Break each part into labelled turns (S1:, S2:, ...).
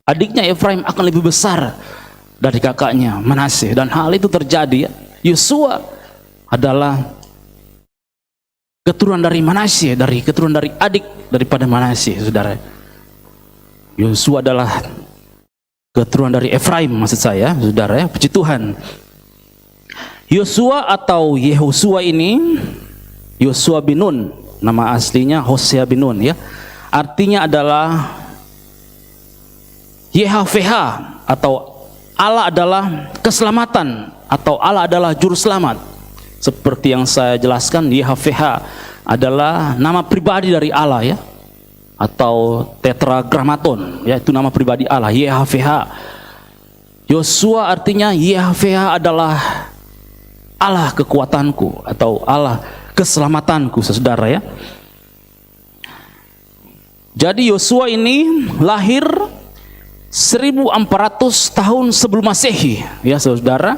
S1: adiknya Efraim akan lebih besar dari kakaknya Manasye, dan hal itu terjadi ya. Yosua adalah keturunan dari Manasye, dari keturunan dari adik daripada Manasye, saudara. Yosua adalah keturunan dari Efraim, maksud saya, saudara ya. Puji Tuhan. Yosua atau Yehosua ini, Yosua bin Nun, nama aslinya Hosea bin Nun ya. Artinya adalah YHWH, atau Allah adalah keselamatan, atau Allah adalah juru selamat. Seperti yang saya jelaskan, YHWH adalah nama pribadi dari Allah ya, atau tetragrammaton ya, itu nama pribadi Allah, YHWH. Yosua artinya YHWH adalah Allah kekuatanku, atau Allah keselamatanku, saudara ya. Jadi Yosua ini lahir 1400 tahun sebelum Masehi ya, saudara.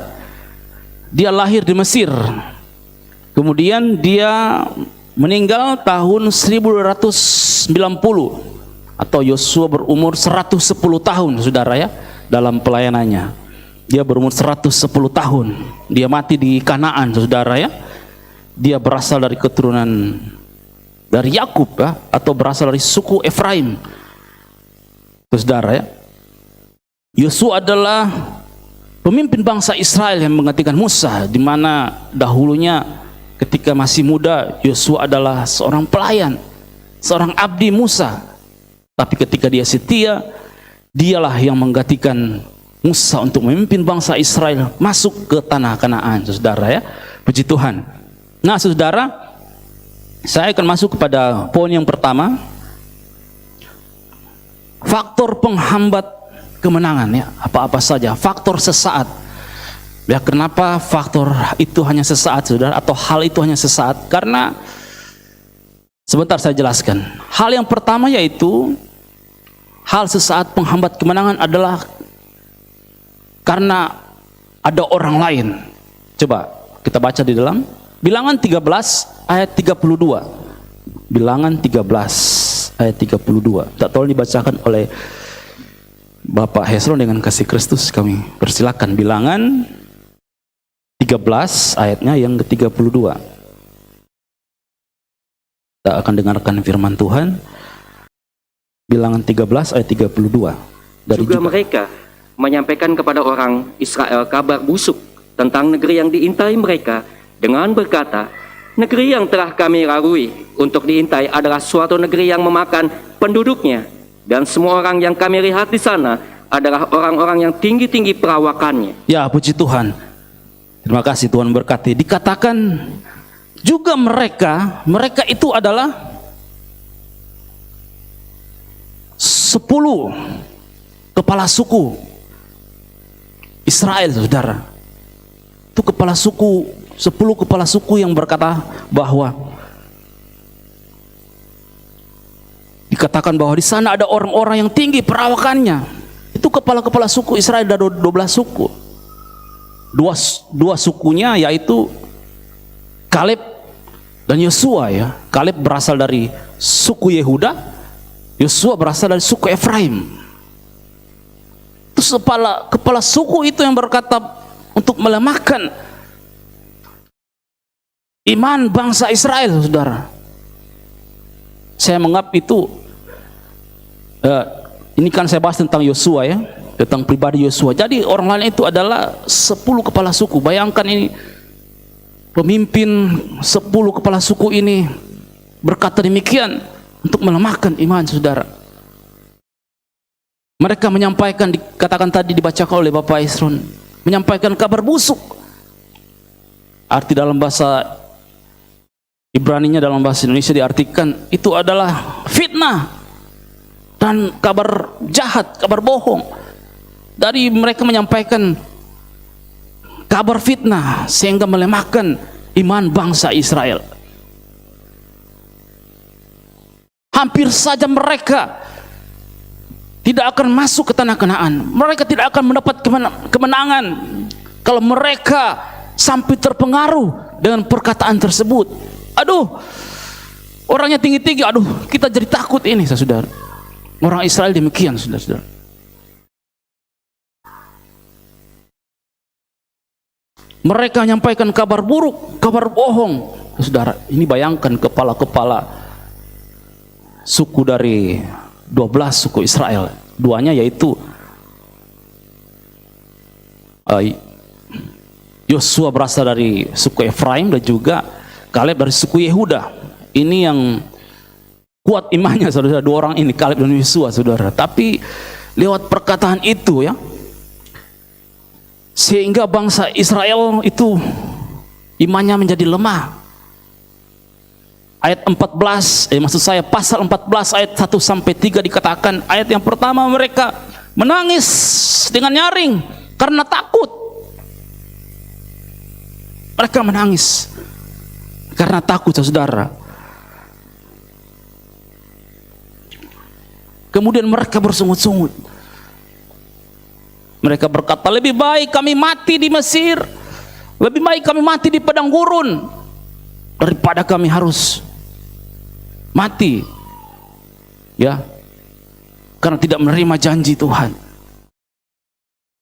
S1: Dia lahir di Mesir, kemudian dia meninggal tahun 1290, atau Yosua berumur 110 tahun, saudara ya, dalam pelayanannya. Dia berumur 110 tahun. Dia mati di Kanaan, saudara ya. Dia berasal dari keturunan dari Yakub ya, atau berasal dari suku Efraim, saudara ya. Yosua adalah pemimpin bangsa Israel yang menggantikan Musa, di mana dahulunya ketika masih muda Yosua adalah seorang pelayan, seorang abdi Musa. Tapi ketika dia setia, dialah yang menggantikan Musa untuk memimpin bangsa Israel masuk ke tanah Kanaan, saudara ya. Puji Tuhan. Nah, saudara, saya akan masuk kepada poin yang pertama, faktor penghambat kemenangan ya. Apa-apa saja faktor sesaat ya. Kenapa faktor itu hanya sesaat, saudara, atau hal itu hanya sesaat? Karena sebentar saya jelaskan. Hal yang pertama yaitu hal sesaat penghambat kemenangan adalah karena ada orang lain. Coba kita baca di dalam Bilangan 13 ayat 32. Bilangan 13 ayat 32. Tak tolong dibacakan oleh Bapak Hesron dengan kasih Kristus, kami persilakan. Bilangan 13 ayatnya yang ke-32. Kita akan dengarkan firman Tuhan. Bilangan 13 ayat 32.
S2: Juga mereka menyampaikan kepada orang Israel kabar busuk tentang negeri yang diintai mereka dengan berkata, negeri yang telah kami rarui untuk diintai adalah suatu negeri yang memakan penduduknya, dan semua orang yang kami lihat di sana adalah orang-orang yang tinggi-tinggi perawakannya.
S1: Ya, puji Tuhan. Terima kasih, Tuhan berkati. Dikatakan juga mereka itu adalah 10 kepala suku Israel, saudara. Itu kepala suku, 10 kepala suku yang berkata bahwa dikatakan bahwa di sana ada orang-orang yang tinggi perawakannya. Itu kepala-kepala suku Israel, ada 12 suku. Dua sukunya yaitu Kaleb dan Yosua ya. Kaleb berasal dari suku Yehuda, Yosua berasal dari suku Efraim. Terus kepala suku itu yang berkata untuk melemahkan iman bangsa Israel, saudara. Saya menganggap itu ini kan saya bahas tentang Yosua ya, tentang pribadi Yosua. Jadi orang lain itu adalah 10 kepala suku. Bayangkan ini pemimpin 10 kepala suku ini berkata demikian untuk melemahkan iman, saudara. Mereka menyampaikan, dikatakan tadi dibacakan oleh Bapak Isron, menyampaikan kabar busuk. Arti dalam bahasa Ibraninya, dalam bahasa Indonesia diartikan itu adalah fitnah dan kabar jahat, kabar bohong. Dari mereka menyampaikan kabar fitnah sehingga melemahkan iman bangsa Israel. Hampir saja mereka tidak akan masuk ke tanah Kanaan. Mereka tidak akan mendapat kemenangan kalau mereka sampai terpengaruh dengan perkataan tersebut. Aduh, orangnya tinggi-tinggi, aduh kita jadi takut ini, saudara. Orang Israel demikian, saudara-saudara. Mereka menyampaikan kabar buruk, kabar bohong. Saudara, ini bayangkan kepala-kepala suku dari 12 suku Israel. Duanya yaitu Yosua berasal dari suku Efraim dan juga Kaleb dari suku Yehuda. Ini yang kuat imannya, saudara, dua orang ini, Kaleb dan Yosua, saudara. Tapi lewat perkataan itu ya, sehingga bangsa Israel itu imannya menjadi lemah. Ayat 14, maksud saya pasal 14 ayat 1 sampai 3 dikatakan, ayat yang pertama mereka menangis dengan nyaring karena takut. Mereka menangis karena takut, saudara. Kemudian mereka bersungut-sungut. Mereka berkata, lebih baik kami mati di Mesir, lebih baik kami mati di padang gurun daripada kami harus mati, ya, karena tidak menerima janji Tuhan.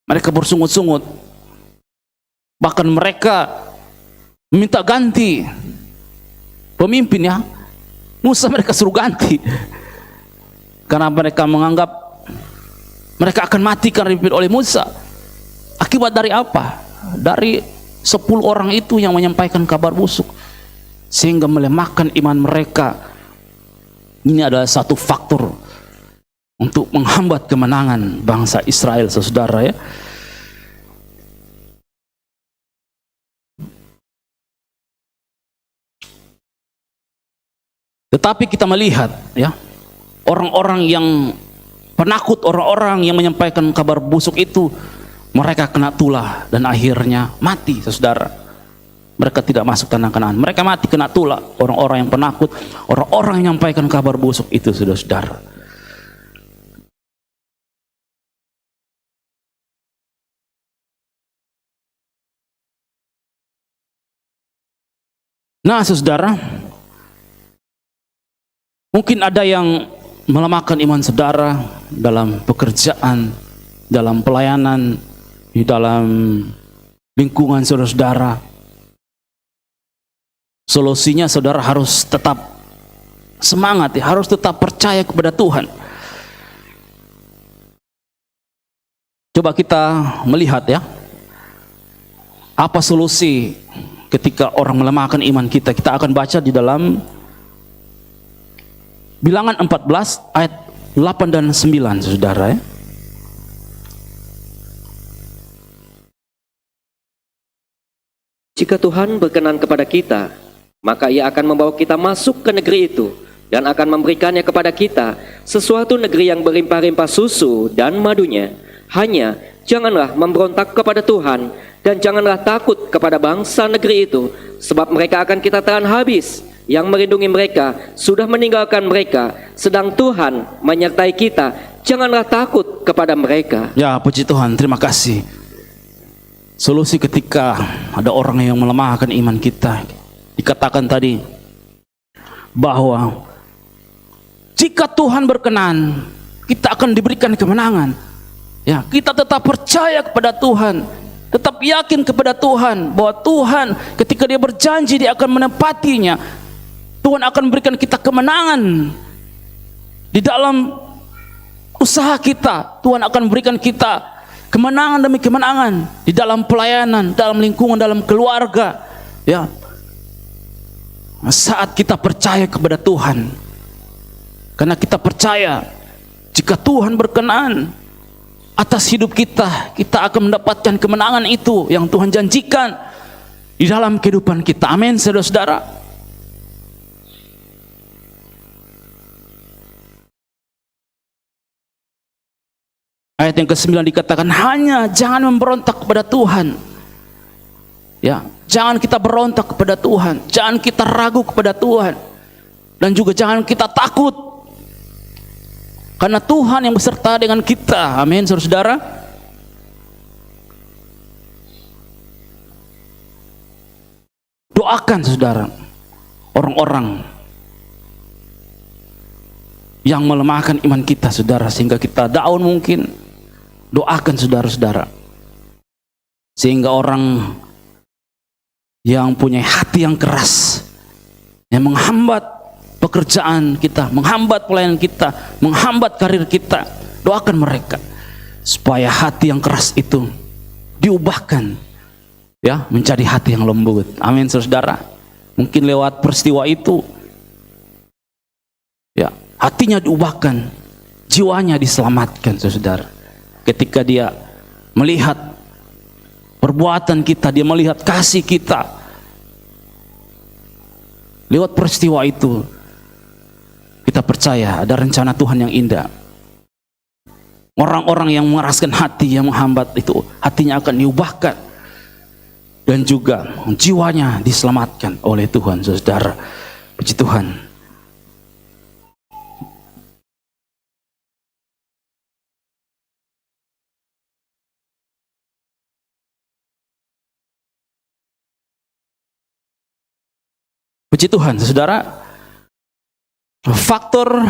S1: Mereka bersungut-sungut, bahkan mereka minta ganti pemimpin, ya. Musa mereka suruh ganti karena mereka menganggap mereka akan mati karena dipimpin oleh Musa. Akibat dari apa? Dari 10 orang itu yang menyampaikan kabar busuk, sehingga melemahkan iman mereka. Ini adalah satu faktor untuk menghambat kemenangan bangsa Israel, saudara, ya. Tetapi kita melihat, ya, orang-orang yang penakut, orang-orang yang menyampaikan kabar busuk itu, mereka kena tulah dan akhirnya mati, saudara. Mereka tidak masuk tanah Kanaan, mereka mati kena tulah. Orang-orang yang penakut, orang-orang yang menyampaikan kabar busuk itu, saudara. Nah, saudara, mungkin ada yang melemahkan iman saudara dalam pekerjaan, dalam pelayanan, di dalam lingkungan saudara-saudara. Solusinya saudara harus tetap semangat, ya, harus tetap percaya kepada Tuhan. Coba kita melihat, ya, apa solusi ketika orang melemahkan iman kita. Kita akan baca di dalam Bilangan 14 ayat 8 dan 9, saudara, ya.
S2: Jika Tuhan berkenan kepada kita, maka Ia akan membawa kita masuk ke negeri itu dan akan memberikannya kepada kita, sesuatu negeri yang berlimpah-limpah susu dan madunya. Hanya janganlah memberontak kepada Tuhan dan janganlah takut kepada bangsa negeri itu, sebab mereka akan kita telan habis. Yang melindungi mereka sudah meninggalkan mereka, sedang Tuhan menyertai kita. Janganlah takut kepada mereka.
S1: Ya, puji Tuhan, terima kasih. Solusi ketika ada orang yang melemahkan iman kita, dikatakan tadi bahwa jika Tuhan berkenan, kita akan diberikan kemenangan. Ya, kita tetap percaya kepada Tuhan, tetap yakin kepada Tuhan bahwa Tuhan ketika Dia berjanji Dia akan menepatinya. Tuhan akan berikan kita kemenangan di dalam usaha kita. Tuhan akan berikan kita kemenangan demi kemenangan di dalam pelayanan, dalam lingkungan, dalam keluarga, ya. Saat kita percaya kepada Tuhan, karena kita percaya jika Tuhan berkenan atas hidup kita, kita akan mendapatkan kemenangan itu yang Tuhan janjikan di dalam kehidupan kita. Amin, saudara-saudara. Ayat yang ke-9 dikatakan, hanya jangan memberontak kepada Tuhan. Ya, jangan kita berontak kepada Tuhan, jangan kita ragu kepada Tuhan, dan juga jangan kita takut, karena Tuhan yang beserta dengan kita. Amin, saudara-saudara. Doakan, saudara, orang-orang yang melemahkan iman kita, saudara, sehingga kita down mungkin. Doakan saudara-saudara, sehingga orang yang punya hati yang keras, yang menghambat pekerjaan kita, menghambat pelayanan kita, menghambat karir kita. Doakan mereka supaya hati yang keras itu diubahkan, ya, menjadi hati yang lembut. Amin, saudara. Mungkin lewat peristiwa itu, ya, hatinya diubahkan, jiwanya diselamatkan, saudara. Ketika dia melihat perbuatan kita, dia melihat kasih kita, lewat peristiwa itu kita percaya ada rencana Tuhan yang indah. Orang-orang yang mengeraskan hati, yang menghambat itu, hatinya akan diubahkan dan juga jiwanya diselamatkan oleh Tuhan, saudara. Puji Tuhan. Puji Tuhan, saudara. Faktor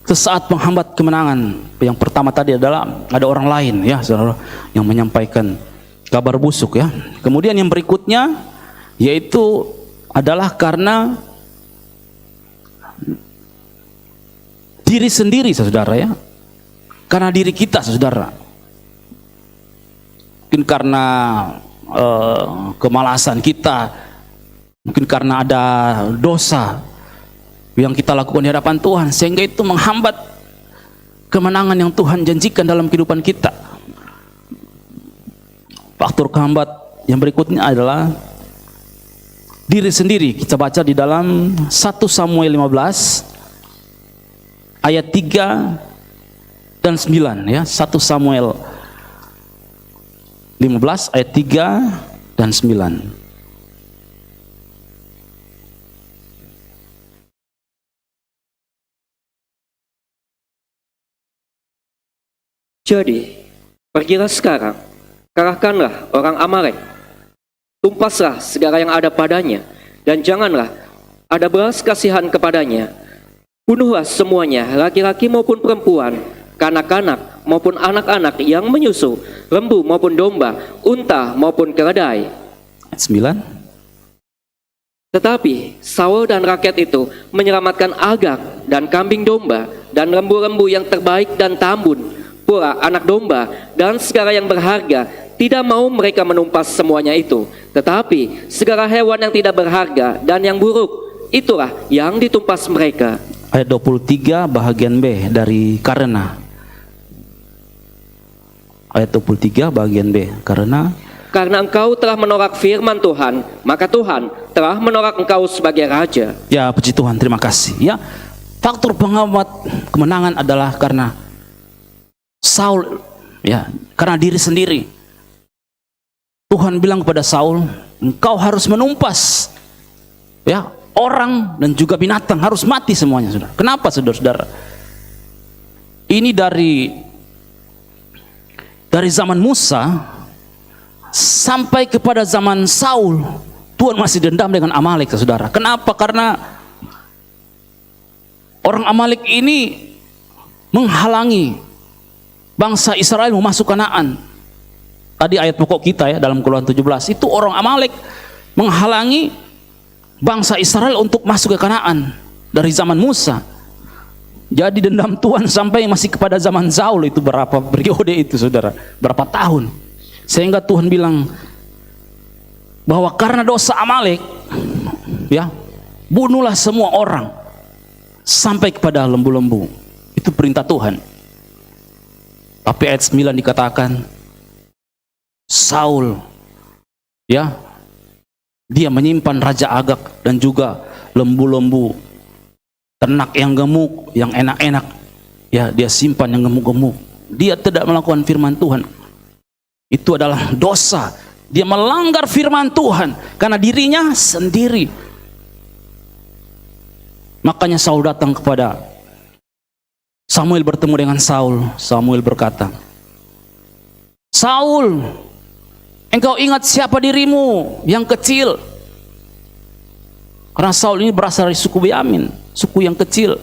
S1: sesaat menghambat kemenangan yang pertama tadi adalah ada orang lain, ya, saudara, yang menyampaikan kabar busuk, ya. Kemudian yang berikutnya yaitu adalah karena diri sendiri, saudara, ya. Karena diri kita, saudara. Mungkin karena kemalasan kita, mungkin karena ada dosa yang kita lakukan di hadapan Tuhan, sehingga itu menghambat kemenangan yang Tuhan janjikan dalam kehidupan kita. Faktor kehambat yang berikutnya adalah diri sendiri. Kita baca di dalam 1 Samuel 15 ayat 3 dan 9, ya. 1 Samuel 15 ayat 3 dan 9.
S2: Jadi, pergilah sekarang, kalahkanlah orang Amalek, tumpaslah segala yang ada padanya, dan janganlah ada belas kasihan kepadanya. Bunuhlah semuanya, laki-laki maupun perempuan, kanak-kanak maupun anak-anak yang menyusu, lembu maupun domba, unta maupun keledai.
S1: Ayat 9.
S2: Tetapi Saul dan rakyat itu menyelamatkan Agag dan kambing domba dan lembu-lembu yang terbaik dan tambun, pula anak domba dan segala yang berharga. Tidak mau mereka menumpas semuanya itu, tetapi segala hewan yang tidak berharga dan yang buruk, itulah yang ditumpas mereka.
S1: Ayat 23 bahagian B dari karena. Ayat 23 bahagian B, karena
S2: engkau telah menolak firman Tuhan, maka Tuhan telah menolak engkau sebagai raja.
S1: Ya, puji Tuhan, terima kasih. Ya, faktor penghambat kemenangan adalah karena Saul, ya, karena diri sendiri. Tuhan bilang kepada Saul, engkau harus menumpas, ya, orang dan juga binatang, harus mati semuanya, saudara. Kenapa, saudara-saudara? Ini dari zaman Musa sampai kepada zaman Saul, Tuhan masih dendam dengan Amalek, saudara. Kenapa? Karena orang Amalek ini menghalangi bangsa Israel masuk Kanaan. Tadi ayat pokok kita, ya, dalam Keluaran 17, itu orang Amalek menghalangi bangsa Israel untuk masuk ke Kanaan dari zaman Musa. Jadi dendam Tuhan sampai masih kepada zaman Saul, itu berapa periode itu, saudara, berapa tahun, sehingga Tuhan bilang bahwa karena dosa Amalek, ya, bunuhlah semua orang sampai kepada lembu-lembu. Itu perintah Tuhan. Tapi ayat 9 dikatakan Saul, ya, dia menyimpan Raja Agag dan juga lembu-lembu, ternak yang gemuk, yang enak-enak, ya, dia simpan yang gemuk-gemuk. Dia tidak melakukan firman Tuhan. Itu adalah dosa. Dia melanggar firman Tuhan karena dirinya sendiri. Makanya Saul datang kepada Samuel, bertemu dengan Saul. Samuel berkata, Saul, engkau ingat siapa dirimu yang kecil? Karena Saul ini berasal dari suku Benyamin, suku yang kecil.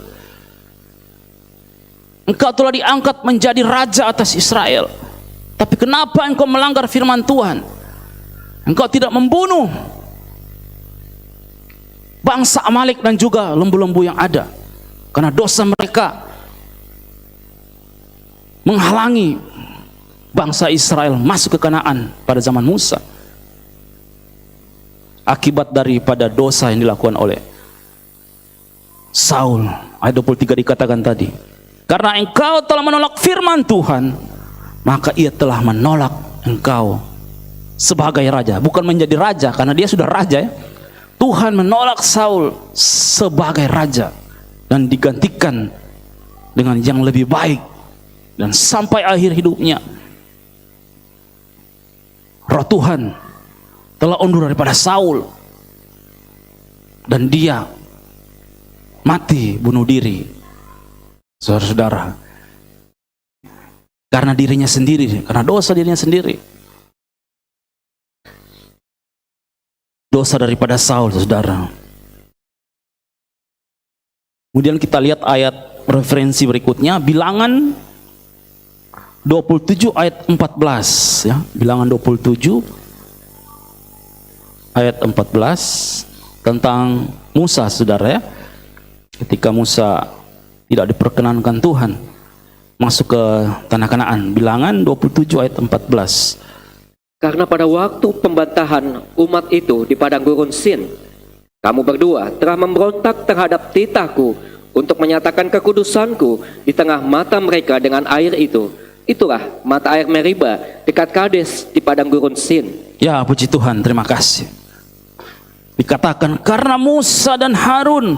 S1: Engkau telah diangkat menjadi raja atas Israel. Tapi kenapa engkau melanggar firman Tuhan? Engkau tidak membunuh bangsa Amalek dan juga lembu-lembu yang ada. Karena dosa mereka menghalangi bangsa Israel masuk ke Kanaan pada zaman Musa. Akibat daripada dosa yang dilakukan oleh Saul. Ayat 23 dikatakan tadi, karena engkau telah menolak firman Tuhan, maka ia telah menolak engkau sebagai raja. Bukan menjadi raja, karena dia sudah raja ya. Tuhan menolak Saul sebagai raja dan digantikan dengan yang lebih baik. Dan sampai akhir hidupnya, Roh Tuhan telah undur daripada Saul dan dia mati bunuh diri, saudara-saudara, karena dirinya sendiri, karena dosa dirinya sendiri, dosa daripada Saul, saudara. Kemudian kita lihat ayat referensi berikutnya, Bilangan 27 ayat 14 ya. Bilangan 27 ayat 14 tentang Musa, saudara ya. Ketika Musa tidak diperkenankan Tuhan masuk ke tanah Kanaan. Bilangan 27 ayat 14.
S2: Karena pada waktu pembantahan umat itu di padang gurun Sin, kamu berdua telah memberontak terhadap titahku untuk menyatakan kekudusanku di tengah mata mereka dengan air itu. Itulah mata air Meriba dekat Kades di padang gurun Sin.
S1: Ya, puji Tuhan, terima kasih. Dikatakan karena Musa dan Harun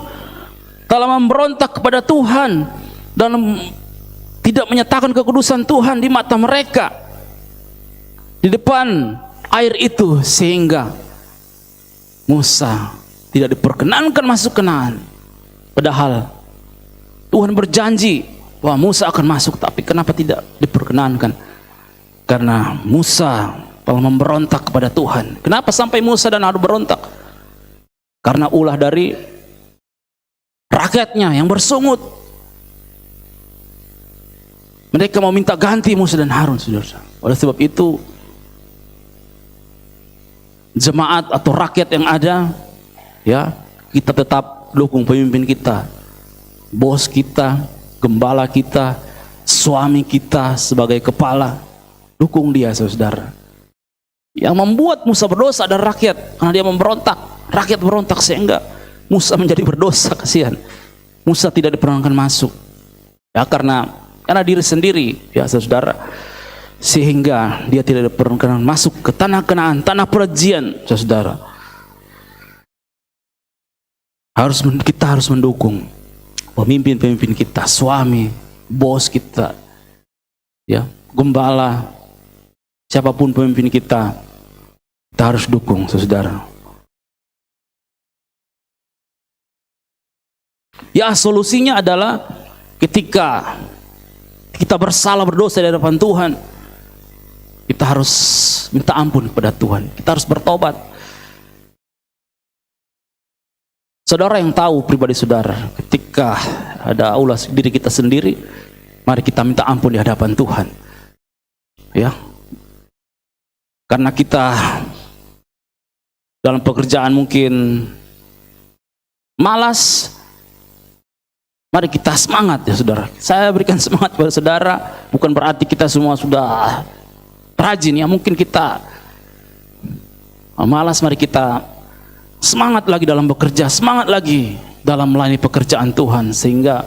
S1: telah memberontak kepada Tuhan dan tidak menyatakan kekudusan Tuhan di mata mereka di depan air itu, sehingga Musa tidak diperkenankan masuk Kanaan. Padahal Tuhan berjanji bahwa Musa akan masuk, tapi kenapa tidak diperkenankan? Karena Musa telah memberontak kepada Tuhan. Kenapa sampai Musa dan Harun berontak? Karena ulah dari rakyatnya yang bersungut. Mereka mau minta ganti Musa dan Harun, saudara. Oleh sebab itu, jemaat atau rakyat yang ada, ya, kita tetap dukung pemimpin kita, bos kita, gembala kita, suami kita sebagai kepala, dukung dia, saudara. Yang membuat Musa berdosa adalah rakyat, karena dia memberontak. Rakyat berontak sehingga Musa menjadi berdosa, kasihan. Musa tidak diperkenankan masuk, ya, karena diri sendiri, ya saudara, sehingga dia tidak diperkenankan masuk ke tanah Kanaan, tanah perjanjian, saudara. Kita harus mendukung pemimpin-pemimpin kita, suami, bos kita, ya, gembala, siapapun pemimpin kita harus dukung, saudara. Ya, solusinya adalah ketika kita bersalah, berdosa di hadapan Tuhan, kita harus minta ampun kepada Tuhan. Kita harus bertobat. Saudara yang tahu pribadi saudara, ketika ada ulah diri kita sendiri, mari kita minta ampun di hadapan Tuhan. Ya. Karena kita dalam pekerjaan mungkin malas, mari kita semangat ya saudara. Saya berikan semangat kepada saudara, bukan berarti kita semua sudah rajin ya. Mungkin kita malas, mari kita semangat lagi dalam bekerja, semangat lagi dalam melayani pekerjaan Tuhan, sehingga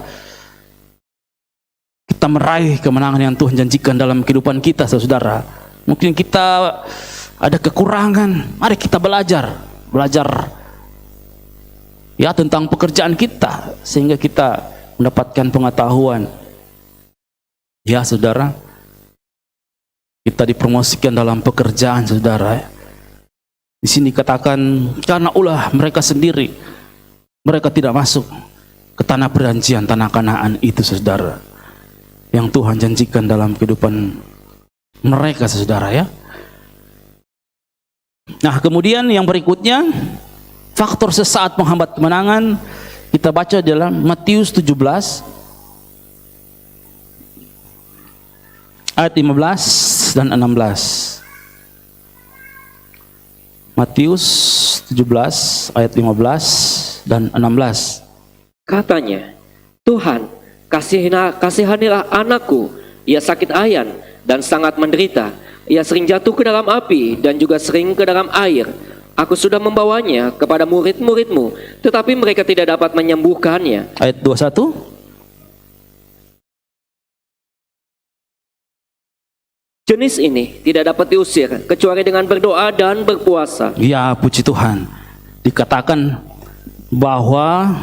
S1: kita meraih kemenangan yang Tuhan janjikan dalam kehidupan kita, saudara. Mungkin kita ada kekurangan, mari kita belajar ya tentang pekerjaan kita, sehingga kita mendapatkan pengetahuan. Ya saudara, kita dipromosikan dalam pekerjaan, saudara. Di sini katakan karena ulah mereka sendiri, mereka tidak masuk ke tanah perjanjian, tanah Kanaan itu, saudara, yang Tuhan janjikan dalam kehidupan mereka, saudara ya. Nah, kemudian yang berikutnya, faktor sesaat menghambat kemenangan, kita baca dalam Matius 17 ayat 15 dan 16. Matius 17 ayat 15 dan 16.
S2: Katanya, Tuhan, kasihanilah anakku, ia sakit ayan dan sangat menderita. Ia sering jatuh ke dalam api dan juga sering ke dalam air. Aku sudah membawanya kepada murid-muridmu, tetapi mereka tidak dapat menyembuhkannya.
S1: Ayat 21.
S2: Jenis ini tidak dapat diusir kecuali dengan berdoa dan berpuasa.
S1: Ya, puji Tuhan. Dikatakan bahwa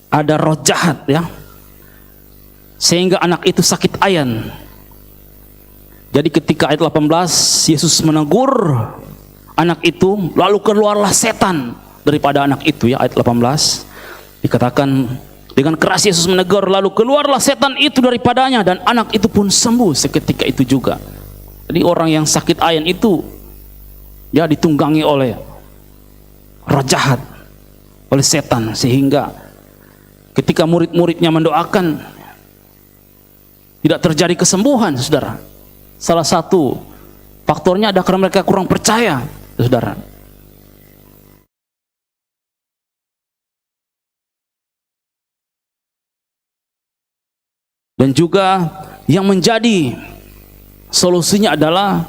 S1: ada roh jahat ya, sehingga anak itu sakit ayan. Jadi ketika ayat 18 Yesus menegur anak itu, lalu keluarlah setan daripada anak itu ya, ayat 18 dikatakan dengan keras Yesus menegur, lalu keluarlah setan itu daripadanya, dan anak itu pun sembuh seketika itu juga. Jadi orang yang sakit ayan itu ya ditunggangi oleh roh jahat, oleh setan, sehingga ketika murid-muridnya mendoakan tidak terjadi kesembuhan, saudara. Salah satu faktornya ada karena mereka kurang percaya, saudara. Dan juga yang menjadi solusinya adalah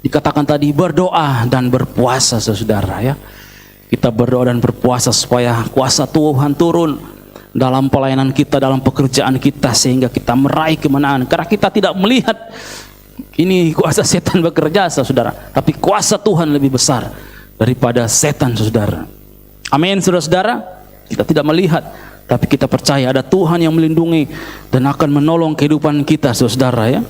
S1: dikatakan tadi berdoa dan berpuasa, saudara ya. Kita berdoa dan berpuasa supaya kuasa Tuhan turun dalam pelayanan kita, dalam pekerjaan kita, sehingga kita meraih kemenangan. Karena kita tidak melihat ini kuasa setan bekerja, saudara, tapi kuasa Tuhan lebih besar daripada setan, saudara. Amin, saudara-saudara. Kita tidak melihat, tapi kita percaya ada Tuhan yang melindungi dan akan menolong kehidupan kita, saudara ya.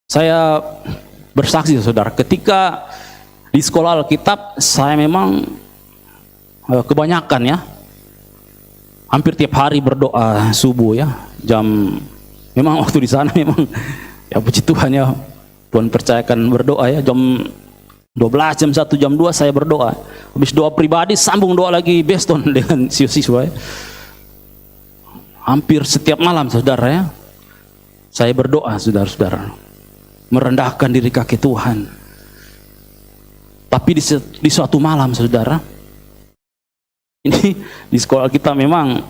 S1: Saya bersaksi, saudara, ketika di sekolah Alkitab saya memang kebanyakan ya, hampir tiap hari berdoa subuh ya, memang waktu di sana memang ya puji Tuhan ya, Tuhan percayakan berdoa ya, jam 12, jam 1, jam 2 saya berdoa. Habis doa pribadi sambung doa lagi Beston dengan siswa ya. Hampir setiap malam, saudara ya, saya berdoa, saudara-saudara, merendahkan diri kaki Tuhan. Tapi di suatu malam, saudara, ini di sekolah kita memang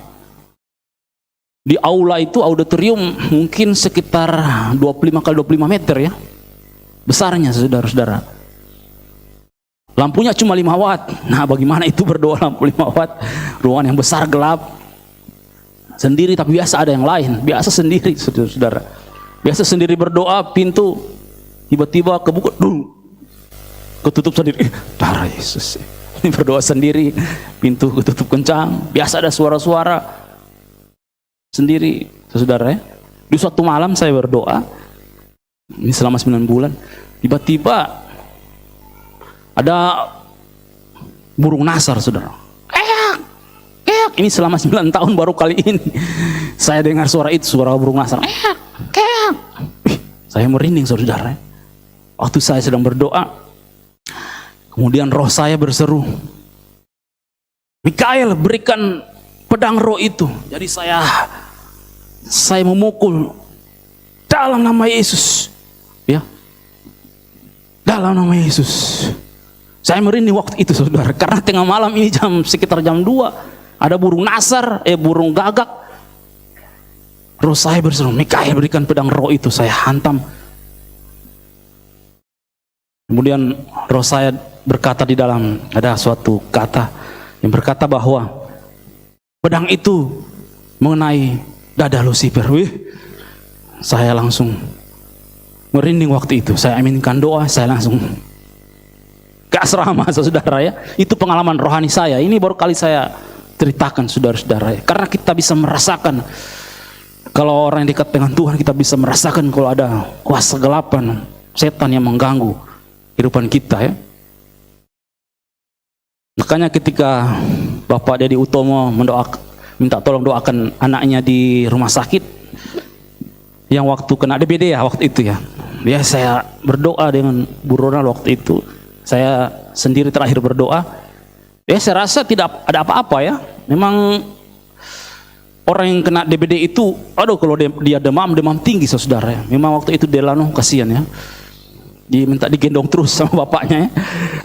S1: di aula itu auditorium mungkin sekitar 25 kali 25 meter ya, besarnya, saudara-saudara. Lampunya cuma 5 watt. Nah, bagaimana itu berdoa lampu 5 watt, ruangan yang besar gelap, sendiri, tapi biasa ada yang lain, biasa sendiri, saudara-saudara. Biasa sendiri berdoa, pintu tiba-tiba kebuka, ketutup sendiri. Darah Yesus. Ini berdoa sendiri, pintu ketutup kencang. Biasa ada suara-suara sendiri, saudara ya. Di suatu malam saya berdoa, ini selama 9 bulan, tiba-tiba ada burung nasar, saudara. Ini selama 9 tahun baru kali ini saya dengar suara itu, suara burung nasar. Saya merinding, saudara. Waktu saya sedang berdoa, kemudian roh saya berseru, Mikael, berikan pedang roh itu. Jadi saya memukul dalam nama Yesus, ya, dalam nama Yesus. Saya merinding waktu itu, saudara, karena tengah malam ini sekitar jam 2 ada burung nasar, burung gagak. Roh saya berseru, Mikael, berikan pedang roh itu. Saya hantam. Kemudian roh saya berkata di dalam, ada suatu kata yang berkata bahwa pedang itu mengenai dada Lucifer. Saya langsung merinding waktu itu. Saya aminkan doa, saya langsung ke asrama, saudara ya. Itu pengalaman rohani saya. Ini baru kali saya ceritakan, saudara-saudara ya. Karena kita bisa merasakan, kalau orang yang dekat dengan Tuhan, kita bisa merasakan kalau ada kuasa kegelapan, setan yang mengganggu kehidupan kita ya. Makanya ketika Bapak Dedi Utomo minta tolong doakan anaknya di rumah sakit yang waktu kena DBD ya, waktu itu ya. Saya berdoa dengan Bu Ronald waktu itu. Saya sendiri terakhir berdoa. Saya rasa tidak ada apa-apa ya. Memang orang yang kena DBD itu, aduh kalau dia demam tinggi saudara ya. Memang waktu itu Delano kasihan ya, dia minta digendong terus sama bapaknya ya.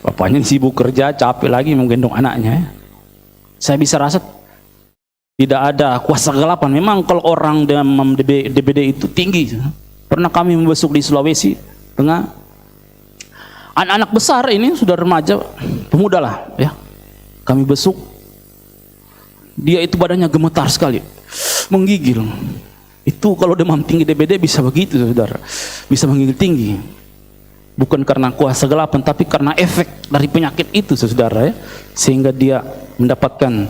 S1: Bapaknya sibuk kerja, capek lagi menggendong anaknya ya. Saya bisa rasa tidak ada kuasa kegelapan. Memang kalau orang demam DBD itu tinggi. Pernah kami membesuk di Sulawesi Tengah, anak-anak besar ini sudah remaja, pemuda lah ya, kami besuk, dia itu badannya gemetar sekali, menggigil. Itu kalau demam tinggi DBD bisa begitu saudara, bisa menggigil tinggi, bukan karena kuasa kegelapan tapi karena efek dari penyakit itu saudara ya, sehingga dia mendapatkan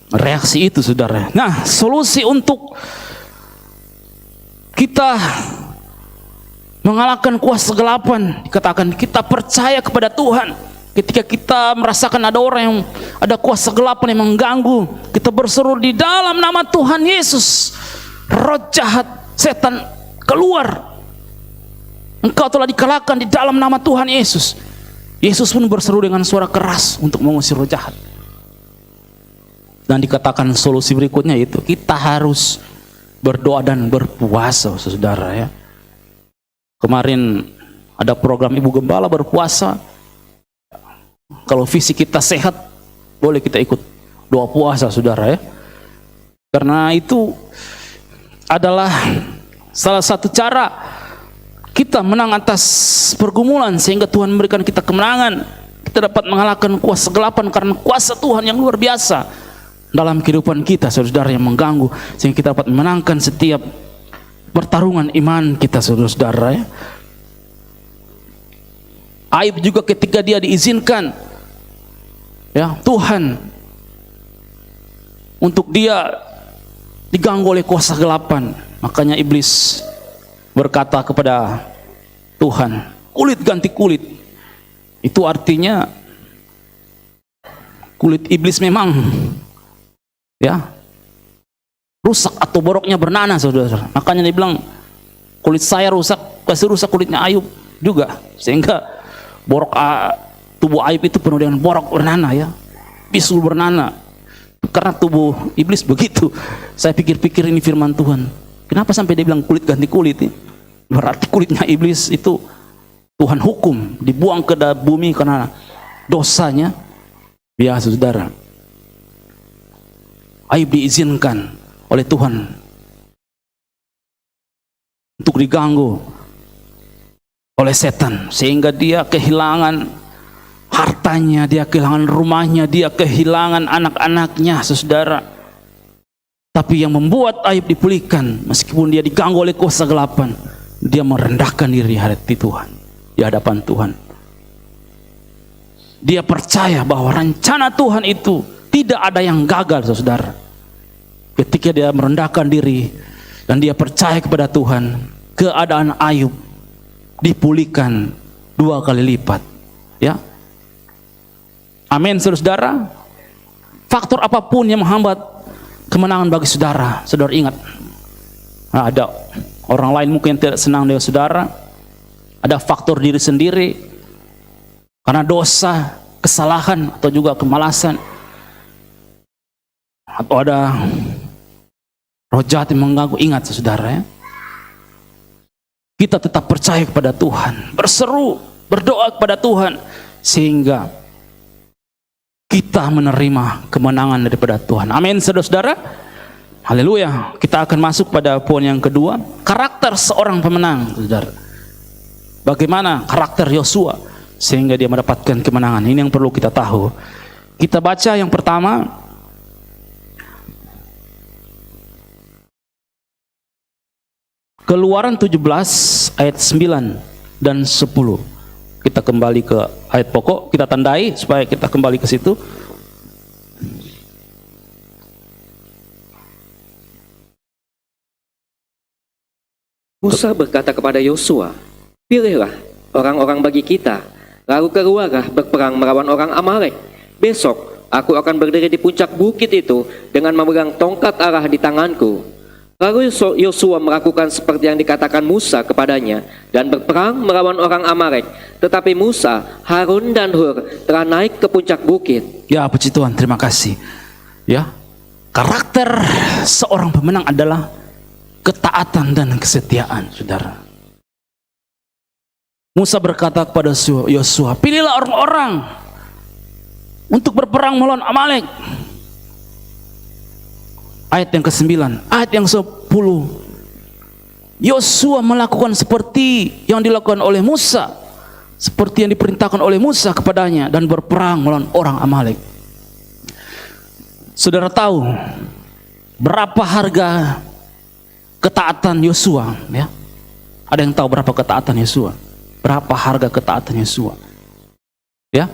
S1: reaksi itu saudara. Nah, solusi untuk kita mengalahkan kuasa kegelapan, dikatakan kita percaya kepada Tuhan. Ketika kita merasakan ada orang yang ada kuasa kegelapan yang mengganggu, kita berseru di dalam nama Tuhan Yesus, roh jahat, setan keluar, engkau telah dikalahkan di dalam nama Tuhan Yesus. Yesus pun berseru dengan suara keras untuk mengusir roh jahat. Dan dikatakan solusi berikutnya itu kita harus berdoa dan berpuasa saudara ya. Kemarin ada program Ibu Gembala berpuasa. Kalau fisik kita sehat, boleh kita ikut doa puasa saudara ya. Karena itu adalah salah satu cara kita menang atas pergumulan, sehingga Tuhan memberikan kita kemenangan. Kita dapat mengalahkan kuasa kegelapan karena kuasa Tuhan yang luar biasa dalam kehidupan kita saudara, yang mengganggu, sehingga kita dapat memenangkan setiap pertarungan iman kita saudara ya. Ayub juga ketika dia diizinkan ya Tuhan untuk dia diganggu oleh kuasa kegelapan, makanya iblis berkata kepada Tuhan, kulit ganti kulit. Itu artinya kulit iblis memang ya rusak atau boroknya bernanah saudara. Makanya dia bilang kulit saya rusak, kasih rusak kulitnya Ayub juga, sehingga borok tubuh Ayub itu penuh dengan borok bernanah ya, bisul bernanah. Karena tubuh iblis begitu. Saya pikir-pikir ini firman Tuhan, kenapa sampai dia bilang kulit ganti kulit ya? Berarti kulitnya iblis itu Tuhan hukum, dibuang ke bumi karena dosanya. Ya saudara, Ayub diizinkan oleh Tuhan untuk diganggu oleh setan, sehingga dia kehilangan hartanya, dia kehilangan rumahnya, dia kehilangan anak-anaknya saudara. Tapi yang membuat Ayub dipulihkan, meskipun dia diganggu oleh kuasa kegelapan, dia merendahkan diri di hadapan Tuhan, di hadapan Tuhan. Dia percaya bahwa rencana Tuhan itu tidak ada yang gagal saudara. Ketika dia merendahkan diri dan dia percaya kepada Tuhan, keadaan Ayub dipulihkan 2 kali lipat ya. Amin saudara. Faktor apapun yang menghambat kemenangan bagi saudara, saudara ingat, nah, ada orang lain mungkin tidak senang dengan saudara, ada faktor diri sendiri karena dosa, kesalahan atau juga kemalasan, atau ada roh jahat yang mengganggu. Ingat saudara ya, kita tetap percaya kepada Tuhan, berseru, berdoa kepada Tuhan, sehingga kita menerima kemenangan daripada Tuhan. Amin saudara-saudara. Haleluya. Kita akan masuk pada poin yang kedua, karakter seorang pemenang saudara. Bagaimana karakter Yosua sehingga dia mendapatkan kemenangan? Ini yang perlu kita tahu. Kita baca yang pertama, Keluaran 17 ayat 9 dan 10. Kita kembali ke ayat pokok, kita tandai supaya kita kembali ke situ.
S2: Musa berkata kepada Yosua, pilihlah orang-orang bagi kita, lalu keluarlah berperang melawan orang Amalek. Besok aku akan berdiri di puncak bukit itu dengan memegang tongkat arah di tanganku. Lalu Yosua melakukan seperti yang dikatakan Musa kepadanya dan berperang melawan orang Amalek. Tetapi Musa, Harun dan Hur telah naik ke puncak bukit.
S1: Ya puji Tuhan, terima kasih. Ya, Karakter seorang pemenang adalah ketaatan dan kesetiaan, saudara. Musa berkata kepada Yosua, pilihlah orang-orang untuk berperang melawan Amalek. Ayat yang ke-9, ayat yang 10. Yosua melakukan seperti yang dilakukan oleh Musa, seperti yang diperintahkan oleh Musa kepadanya, dan berperang melawan orang Amalek. Saudara tahu berapa harga ketaatan Yosua, ya? Ada yang tahu berapa ketaatan Yosua? Berapa harga ketaatan Yosua? Ya?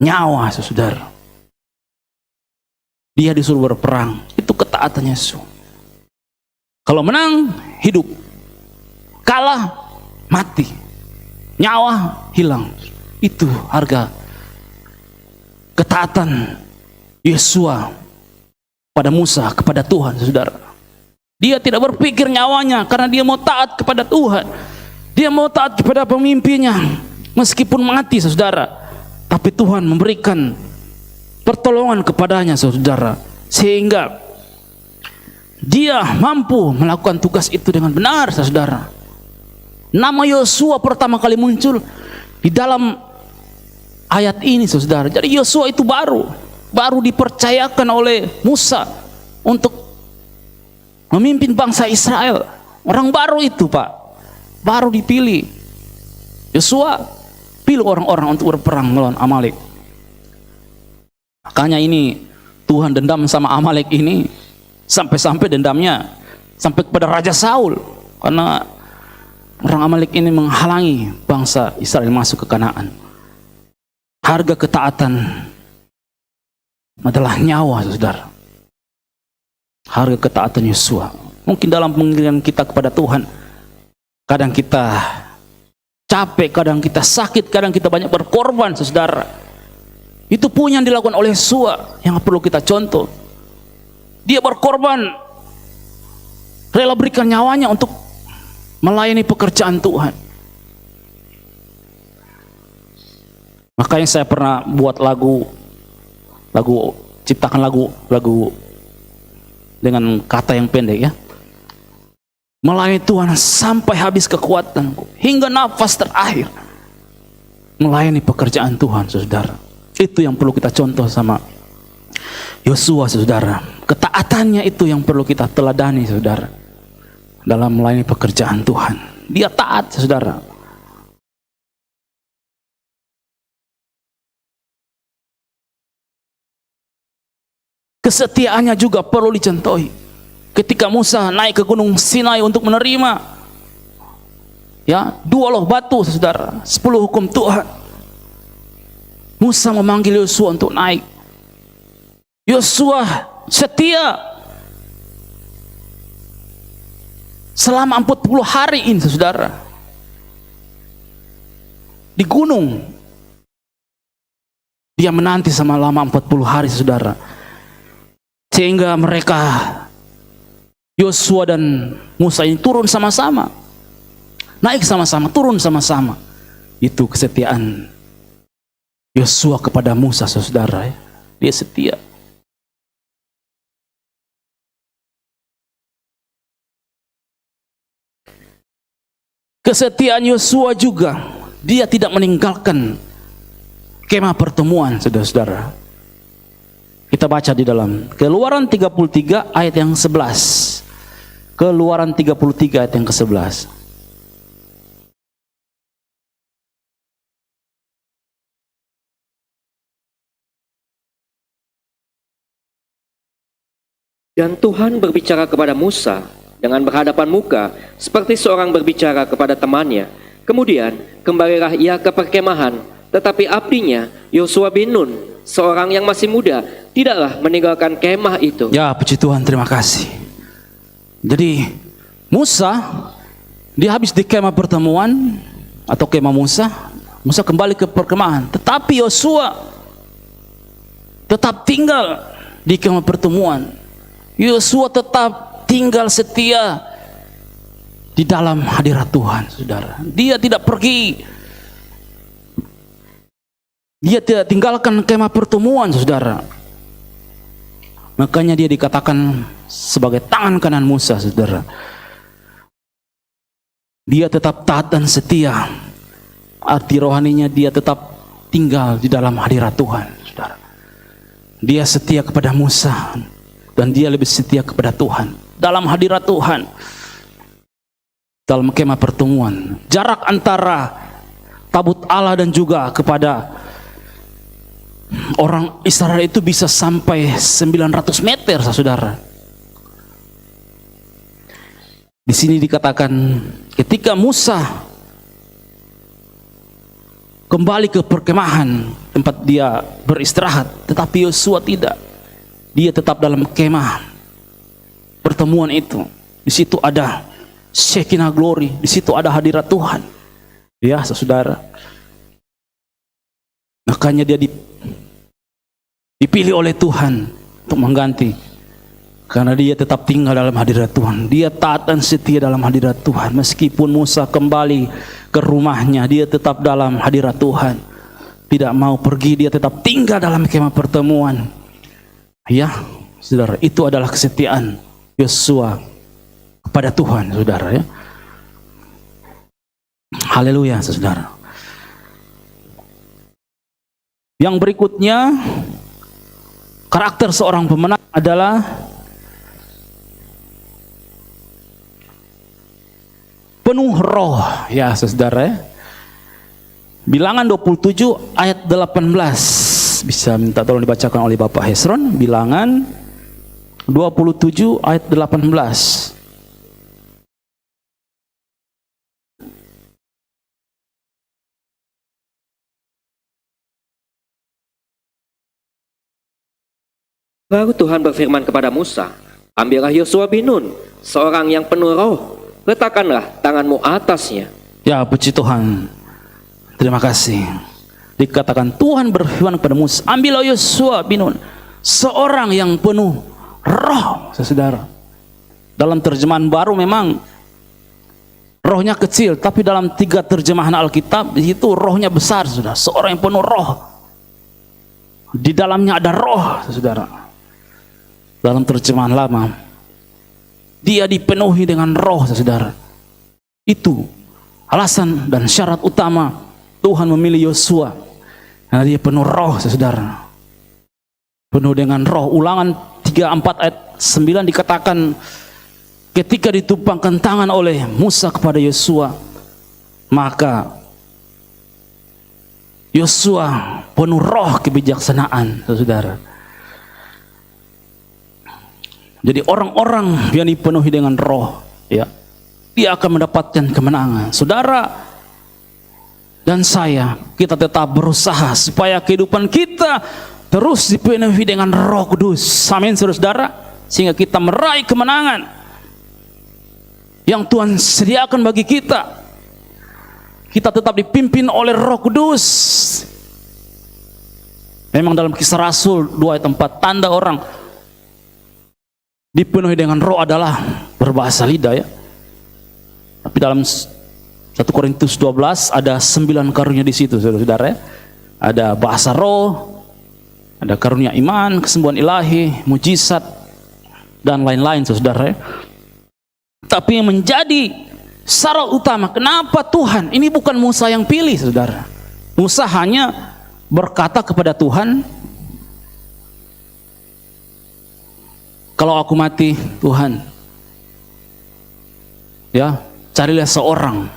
S1: Nyawa, saudara. Dia disuruh berperang, itu ketaatan Yosua. Kalau menang, hidup. Kalah, mati. Nyawa hilang. Itu harga ketaatan Yosua pada Musa, kepada Tuhan, saudara. Dia tidak berpikir nyawanya karena dia mau taat kepada Tuhan. Dia mau taat kepada pemimpinnya meskipun mati, saudara. Tapi Tuhan memberikan pertolongan kepadanya, saudara, sehingga dia mampu melakukan tugas itu dengan benar, saudara. Nama Yosua pertama kali muncul di dalam ayat ini, saudara. Jadi Yosua itu baru dipercayakan oleh Musa untuk memimpin bangsa Israel. Orang baru itu, Pak, baru dipilih. Yosua pilih orang-orang untuk berperang melawan Amalek. Makanya ini Tuhan dendam sama Amalek ini, sampai-sampai dendamnya sampai kepada Raja Saul, karena orang Amalek ini menghalangi bangsa Israel masuk ke Kanaan. Harga ketaatan adalah nyawa, saudara. Harga ketaatan Yosua. Mungkin dalam pengingatan kita kepada Tuhan, kadang kita capek, kadang kita sakit, kadang kita banyak berkorban, saudara. Itu pun yang dilakukan oleh Yosua yang perlu kita contoh. Dia berkorban, rela berikan nyawanya untuk melayani pekerjaan Tuhan. Makanya saya pernah buat ciptakan lagu dengan kata yang pendek, ya. Melayani Tuhan sampai habis kekuatanku, hingga nafas terakhir. Melayani pekerjaan Tuhan, saudara. Itu yang perlu kita contoh sama Yosua, saudara. Ketaatannya itu yang perlu kita teladani, saudara, dalam melayani pekerjaan Tuhan. Dia taat, saudara. Kesetiaannya juga perlu dicontohi. Ketika Musa naik ke gunung Sinai untuk menerima, ya, 2 loh batu, saudara, 10 hukum Tuhan. Musa memanggil Yosua untuk naik. Yosua setia selama 40 hari ini, saudara, di gunung. Dia menanti selama 40 hari, saudara, sehingga mereka, Yosua dan Musa ini turun sama-sama, naik sama-sama, turun sama-sama. Itu kesetiaan Yosua kepada Musa, saudara, ya. Dia setia. Kesetiaan Yosua juga, dia tidak meninggalkan kemah pertemuan, saudara-saudara. Kita baca di dalam Keluaran 33 ayat yang 11. Keluaran 33 ayat yang ke-11.
S2: Dan Tuhan berbicara kepada Musa dengan berhadapan muka, seperti seorang berbicara kepada temannya. Kemudian kembalilah ia ke perkemahan, tetapi abdinya Yosua bin Nun, seorang yang masih muda, tidaklah meninggalkan kemah itu.
S1: Ya, puji Tuhan, terima kasih. Jadi Musa, dia habis di kemah pertemuan atau kemah Musa kembali ke perkemahan. Tetapi Yosua tetap tinggal di kemah pertemuan. Yosua tetap tinggal setia di dalam hadirat Tuhan, saudara. Dia tidak pergi. Dia tidak tinggalkan kemah pertemuan, saudara. Makanya dia dikatakan sebagai tangan kanan Musa, saudara. Dia tetap taat dan setia. Arti rohaninya dia tetap tinggal di dalam hadirat Tuhan, saudara. Dia setia kepada Musa dan dia lebih setia kepada Tuhan. Dalam hadirat Tuhan, dalam kemah pertemuan, jarak antara tabut Allah dan juga kepada orang Israel itu bisa sampai 900 meter, saudara. Di sini dikatakan ketika Musa kembali ke perkemahan tempat dia beristirahat, tetapi Yosua tidak. Dia tetap dalam kemah pertemuan itu. Di situ ada Shekinah glory, di situ ada hadirat Tuhan. Ya, saudara. Makanya dia dipilih oleh Tuhan untuk mengganti, karena dia tetap tinggal dalam hadirat Tuhan. Dia taat dan setia dalam hadirat Tuhan. Meskipun Musa kembali ke rumahnya, dia tetap dalam hadirat Tuhan. Tidak mau pergi, dia tetap tinggal dalam kemah pertemuan. Ya, saudara, itu adalah kesetiaan Yosua kepada Tuhan, saudara, ya. Haleluya, saudara. Yang berikutnya, karakter seorang pemenang adalah penuh roh, ya, saudara, ya. Bilangan 27 ayat 18. Bisa minta tolong dibacakan oleh Bapak Hesron. Bilangan 27 ayat 18.
S2: Lalu Tuhan berfirman kepada Musa, ambillah Yosua bin Nun, seorang yang penuh roh, letakkanlah tanganmu atasnya.
S1: Ya, puji Tuhan. Terima kasih. Dikatakan Tuhan berfirman kepada Musa, ambillah Yosua bin Nun, seorang yang penuh roh, saudara. Dalam terjemahan baru memang rohnya kecil, tapi dalam 3 terjemahan Alkitab itu rohnya besar, saudara. Seorang yang penuh roh. Di dalamnya ada roh, saudara. Dalam terjemahan lama, dia dipenuhi dengan roh, saudara. Itu alasan dan syarat utama Tuhan memilih Yosua, karena dia penuh roh, saudara. Penuh dengan roh. Ulangan 34 ayat 9 dikatakan ketika ditumpangkan tangan oleh Musa kepada Yosua, maka Yosua penuh roh kebijaksanaan, saudara. Jadi orang-orang yang dipenuhi dengan roh, ya, dia akan mendapatkan kemenangan. Saudara dan saya, kita tetap berusaha supaya kehidupan kita terus dipenuhi dengan Roh Kudus. Amin, saudara. Sehingga kita meraih kemenangan yang Tuhan sediakan bagi kita. Kita tetap dipimpin oleh Roh Kudus. Memang dalam Kisah Rasul 2 ayat 4, tanda orang dipenuhi dengan roh adalah berbahasa lidah, ya. Tapi dalam 1 Korintus 12 ada 9 karunia di situ, saudara-saudara, ya. Ada bahasa roh, ada karunia iman, kesembuhan ilahi, mujizat, dan lain-lain, saudara, ya. Tapi yang menjadi syarat utama, kenapa Tuhan, ini bukan Musa yang pilih, saudara. Musa hanya berkata kepada Tuhan, kalau aku mati, Tuhan, ya, carilah seorang.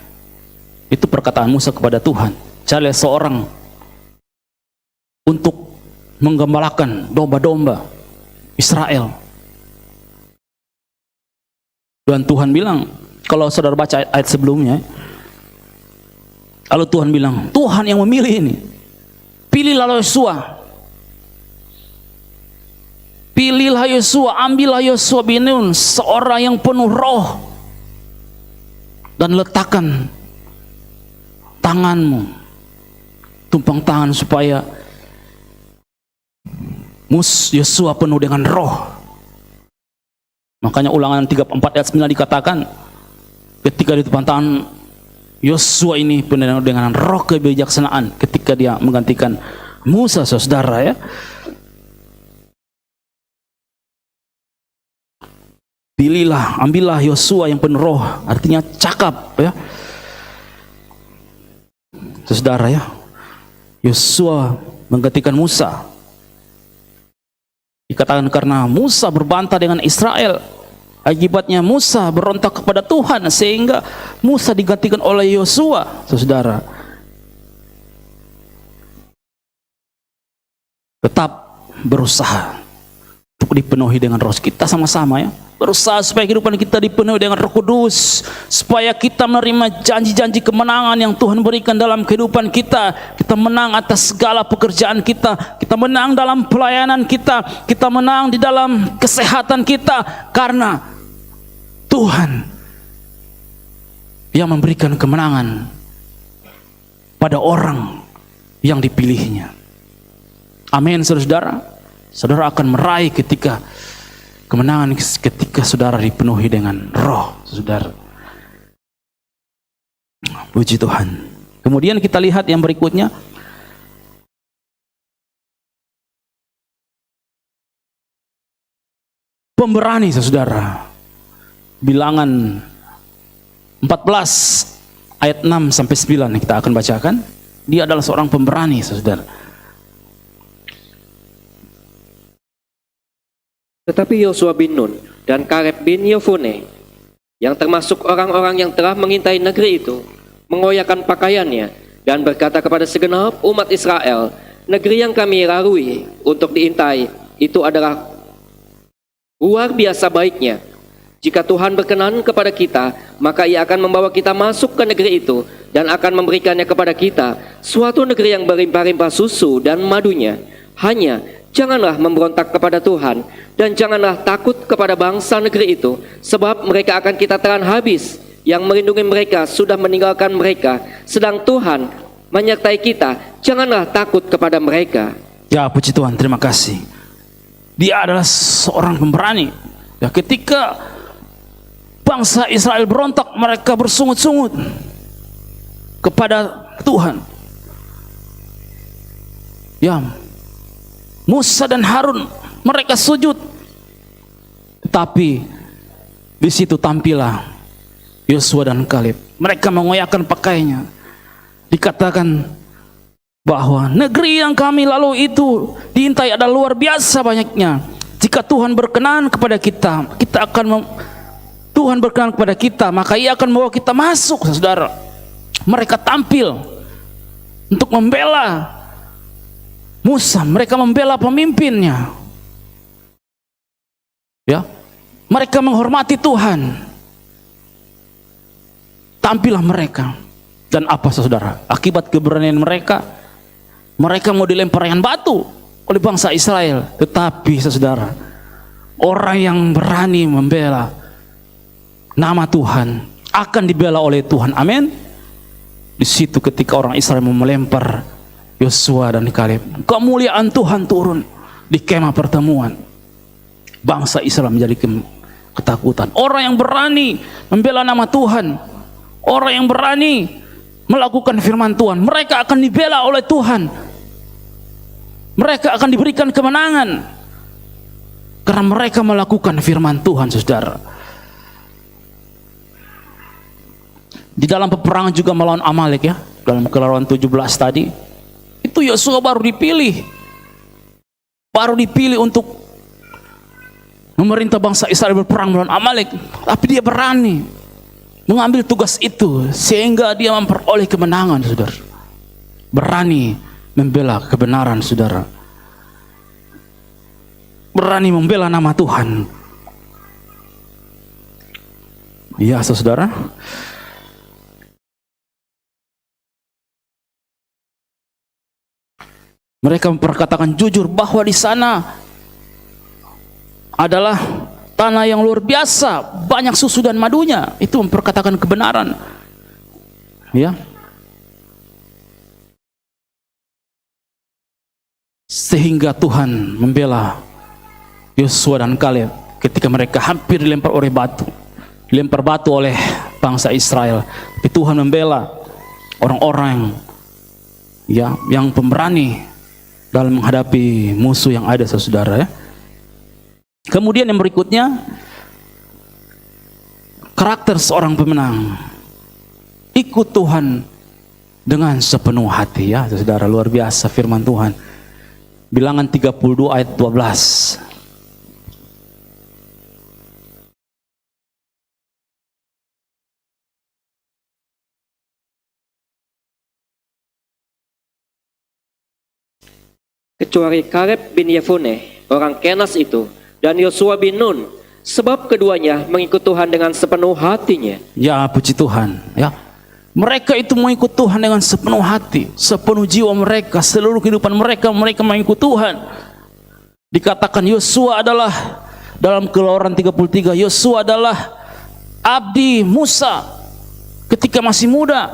S1: Itu perkataan Musa kepada Tuhan. Carilah seorang untuk menggembalakan domba-domba Israel. Dan Tuhan bilang, kalau saudara baca ayat sebelumnya, kalau Tuhan bilang, Tuhan yang memilih ini, pilihlah Yosua. Pilihlah Yosua, ambillah Yosua bin Nun, seorang yang penuh roh, dan letakkan tanganmu, tumpang tangan, supaya Yosua penuh dengan roh. Makanya Ulangan 34 ayat 9 dikatakan, ketika ditumpang tangan Yosua ini penuh dengan roh kebijaksanaan, ketika dia menggantikan Musa, saudara, ya. Pilihlah, ambillah Yosua yang penuh roh, artinya cakap ya. Saudara ya, Yosua menggantikan Musa. Dikatakan karena Musa berbantah dengan Israel, akibatnya Musa berontak kepada Tuhan sehingga Musa digantikan oleh Yosua. Saudara, tetap berusaha untuk dipenuhi dengan roh. Kita sama-sama ya, berusaha supaya kehidupan kita dipenuhi dengan Roh Kudus, supaya kita menerima janji-janji kemenangan yang Tuhan berikan dalam kehidupan kita. Kita menang atas segala pekerjaan kita, kita menang dalam pelayanan kita, kita menang di dalam kesehatan kita, karena Tuhan yang memberikan kemenangan pada orang yang dipilihnya. Amin, saudara. Saudara akan meraih kemenangan ketika saudara dipenuhi dengan roh, saudara. Puji Tuhan. Kemudian kita lihat yang berikutnya. Pemberani, saudara. Bilangan 14 ayat 6 sampai 9 kita akan bacakan. Dia adalah seorang pemberani, saudara.
S2: Tetapi Yosua bin Nun dan Kaleb bin Yefune, yang termasuk orang-orang yang telah mengintai negeri itu, mengoyakkan pakaiannya dan berkata kepada segenap umat Israel, negeri yang kami rarui untuk diintai itu adalah luar biasa baiknya. Jika Tuhan berkenan kepada kita, maka Ia akan membawa kita masuk ke negeri itu dan akan memberikannya kepada kita, suatu negeri yang berlimpah-limpah susu dan madunya. Hanya janganlah memberontak kepada Tuhan, dan janganlah takut kepada bangsa negeri itu, sebab mereka akan kita telan habis. Yang melindungi mereka sudah meninggalkan mereka, sedang Tuhan menyertai kita. Janganlah takut kepada mereka.
S1: Ya, puji Tuhan, terima kasih. Dia adalah seorang pemberani. Ya, ketika bangsa Israel berontak, mereka bersungut-sungut kepada Tuhan. Ya, Musa dan Harun mereka sujud, tetapi di situ tampillah Yosua dan Kaleb. Mereka mengoyakkan pakaiannya. Dikatakan bahwa negeri yang kami lalu itu diintai adalah luar biasa banyaknya. Jika Tuhan berkenan kepada kita, Tuhan berkenan kepada kita, maka Ia akan membawa kita masuk, saudara. Mereka tampil untuk membela Musa, mereka membela pemimpinnya. Ya, mereka menghormati Tuhan. Tampillah mereka. Dan apa, saudara? Akibat keberanian mereka, mereka mau dilemparkan batu oleh bangsa Israel. Tetapi, saudara, orang yang berani membela nama Tuhan akan dibela oleh Tuhan. Amin. Di situ ketika orang Israel mau melempar Yosua dan Kaleb, kemuliaan Tuhan turun di kemah pertemuan. Bangsa Israel menjadi ketakutan. Orang yang berani membela nama Tuhan, orang yang berani melakukan firman Tuhan, mereka akan dibela oleh Tuhan. Mereka akan diberikan kemenangan karena mereka melakukan firman Tuhan, saudara. Di dalam peperangan juga melawan Amalek, ya, dalam Keluaran 17 tadi, itu Yosua baru dipilih untuk memerintah bangsa Israel berperang melawan Amalek, tapi dia berani mengambil tugas itu sehingga dia memperoleh kemenangan, saudara. Berani membela kebenaran, saudara. Berani membela nama Tuhan. Ya, saudara. Mereka memperkatakan jujur bahwa di sana adalah tanah yang luar biasa, banyak susu dan madunya. Itu memperkatakan kebenaran. Ya. Sehingga Tuhan membela Yosua dan Kaleb ketika mereka hampir dilempar batu oleh bangsa Israel. Tapi Tuhan membela orang-orang yang pemberani dalam menghadapi musuh yang ada, saudara, ya. Kemudian yang berikutnya, karakter seorang pemenang. Ikut Tuhan dengan sepenuh hati, ya saudara. Luar biasa firman Tuhan. Bilangan 32 ayat 12.
S2: Kecuali Kaleb bin Yefune, orang Kenas itu, dan Yosua bin Nun, sebab keduanya mengikut Tuhan dengan sepenuh hatinya.
S1: Ya, puji Tuhan, ya. Mereka itu mengikut Tuhan dengan sepenuh hati, sepenuh jiwa mereka, seluruh kehidupan mereka mengikut Tuhan. Dikatakan Yosua adalah, dalam Keluaran 33, Yosua adalah abdi Musa ketika masih muda.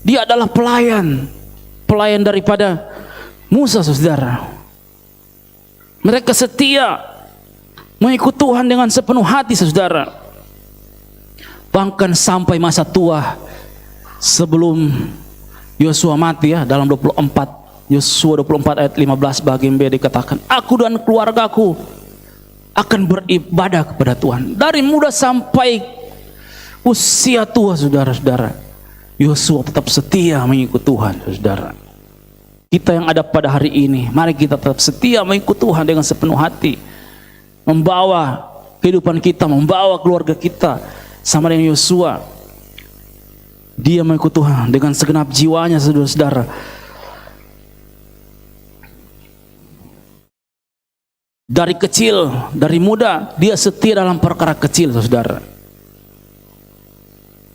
S1: Dia adalah pelayan daripada Musa, saudara. Mereka setia mengikut Tuhan dengan sepenuh hati, saudara. Bahkan sampai masa tua, sebelum Yosua mati, ya, dalam 24, Yosua 24 ayat 15 bagian B dikatakan, aku dan keluargaku akan beribadah kepada Tuhan. Dari muda sampai usia tua, saudara-saudara, Yosua tetap setia mengikut Tuhan, saudara. Kita yang ada pada hari ini, mari kita tetap setia mengikut Tuhan dengan sepenuh hati. Membawa kehidupan kita, membawa keluarga kita sama dengan Yosua. Dia mengikut Tuhan dengan segenap jiwanya, saudara-saudara. Dari kecil, dari muda, dia setia dalam perkara kecil, saudara.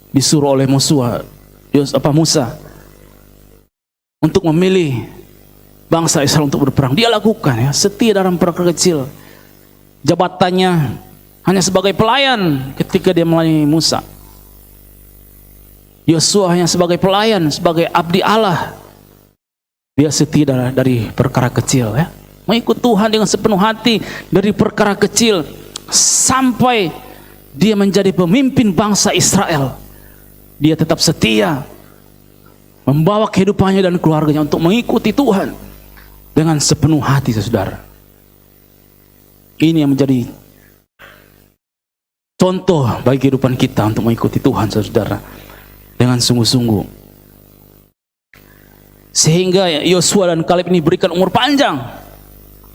S1: Disuruh oleh Musa untuk memilih bangsa Israel untuk berperang. Dia lakukan, ya, setia dalam perkara kecil. Jabatannya hanya sebagai pelayan ketika dia melayani Musa. Yosua hanya sebagai pelayan, sebagai abdi Allah. Dia setia dari perkara kecil, ya. Mengikut Tuhan dengan sepenuh hati dari perkara kecil sampai dia menjadi pemimpin bangsa Israel. Dia tetap setia membawa kehidupannya dan keluarganya untuk mengikuti Tuhan dengan sepenuh hati, saudara. Ini yang menjadi contoh bagi kehidupan kita untuk mengikuti Tuhan, saudara, dengan sungguh-sungguh. Sehingga Yosua dan Kaleb ini berikan umur panjang.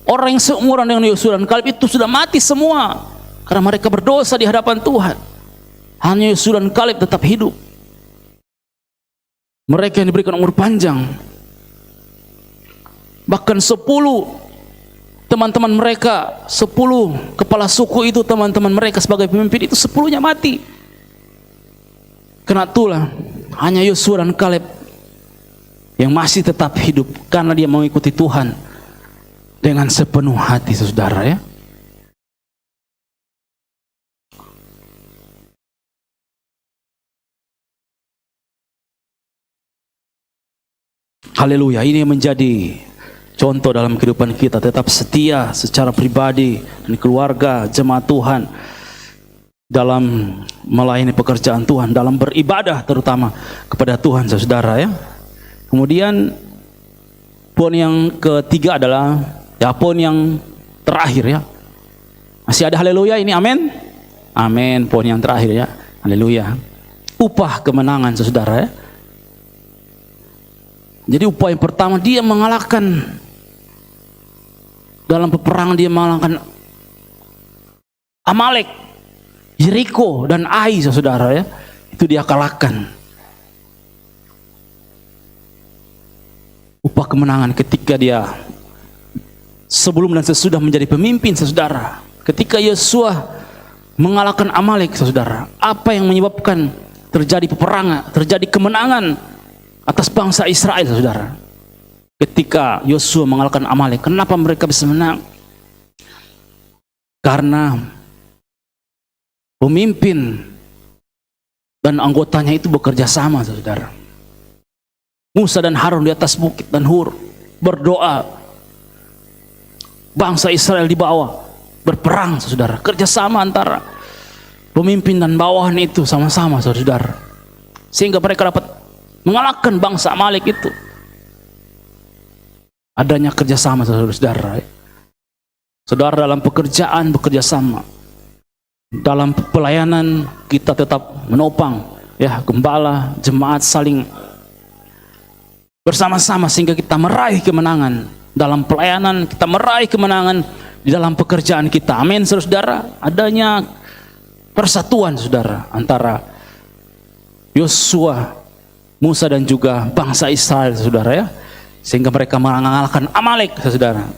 S1: Orang yang seumuran dengan Yosua dan Kaleb itu sudah mati semua karena mereka berdosa di hadapan Tuhan. Hanya Yosua dan Kaleb tetap hidup. Mereka yang diberikan umur panjang. Bahkan 10 teman-teman mereka, 10 kepala suku itu, teman-teman mereka sebagai pemimpin itu 10-nya mati. Karena itulah hanya Yosua dan Kaleb yang masih tetap hidup karena dia mengikuti Tuhan dengan sepenuh hati, saudara, ya. Haleluya, ini menjadi contoh dalam kehidupan kita, tetap setia secara pribadi dan keluarga, jemaat Tuhan, dalam melayani pekerjaan Tuhan, dalam beribadah terutama kepada Tuhan, saudara, ya. Kemudian poin yang ketiga adalah, ya, poin yang terakhir, ya. Masih ada haleluya ini, amin. Amin, poin yang terakhir, ya. Haleluya. Upah kemenangan, saudara, ya. Jadi upaya yang pertama, dia mengalahkan dalam peperangan, dia mengalahkan Amalek, Yeriko dan Ai, saudara, ya. Itu dia kalahkan. Upah kemenangan ketika dia sebelum dan sesudah menjadi pemimpin, saudara. Ketika Yosua mengalahkan Amalek, saudara, apa yang menyebabkan terjadi peperangan, terjadi kemenangan atas bangsa Israel, saudara? Ketika Yosua mengalahkan Amalek, kenapa mereka bisa menang? Karena pemimpin dan anggotanya itu bekerja sama, saudara. Musa dan Harun di atas bukit dan Hur berdoa, bangsa Israel di bawah berperang, saudara. Kerjasama antara pemimpin dan bawahan itu sama-sama, saudara, sehingga mereka dapat mengalahkan bangsa Amalek itu. Adanya kerjasama, saudara-saudara. Saudara dalam pekerjaan bekerja sama. dalam pelayanan kita tetap menopang, ya, gembala, jemaat saling bersama-sama sehingga kita meraih kemenangan dalam pelayanan, kita meraih kemenangan di dalam pekerjaan kita. Amin, saudara. Adanya persatuan, saudara, antara Yosua, Musa dan juga bangsa Israel, saudara, ya, sehingga mereka mengalahkan Amalek, saudara.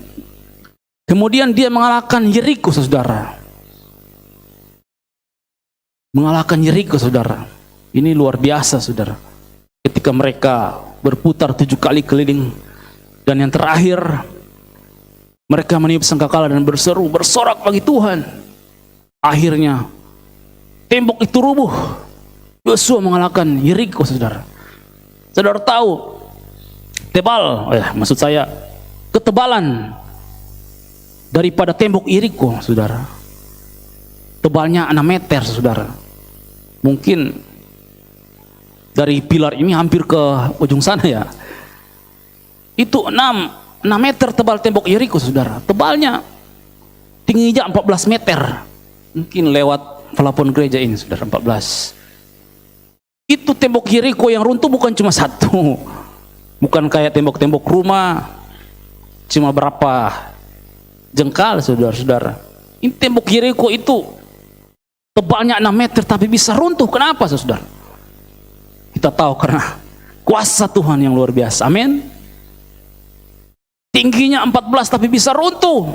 S1: Kemudian dia mengalahkan Yeriko, saudara. Mengalahkan Yeriko, saudara. Ini luar biasa, saudara. Ketika mereka berputar 7 kali keliling, dan yang terakhir mereka meniup sangkakala dan berseru, bersorak bagi Tuhan. Akhirnya tembok itu rubuh. Yosua mengalahkan Yeriko, saudara. Saudara tahu maksud saya ketebalan daripada tembok Yeriko, saudara. Tebalnya 6 meter, saudara. Mungkin dari pilar ini hampir ke ujung sana, ya. Itu 6 meter tebal tembok Yeriko, saudara. Tebalnya, tingginya 14 meter. Mungkin lewat pelapon gereja ini, saudara, 14. Itu tembok Yeriko yang runtuh bukan cuma satu. Bukan kayak tembok-tembok rumah, cuma berapa jengkal, saudara-saudara. Ini tembok Yeriko itu tebalnya 6 meter tapi bisa runtuh. Kenapa, saudara? Kita tahu karena kuasa Tuhan yang luar biasa. Amin. Tingginya 14 tapi bisa runtuh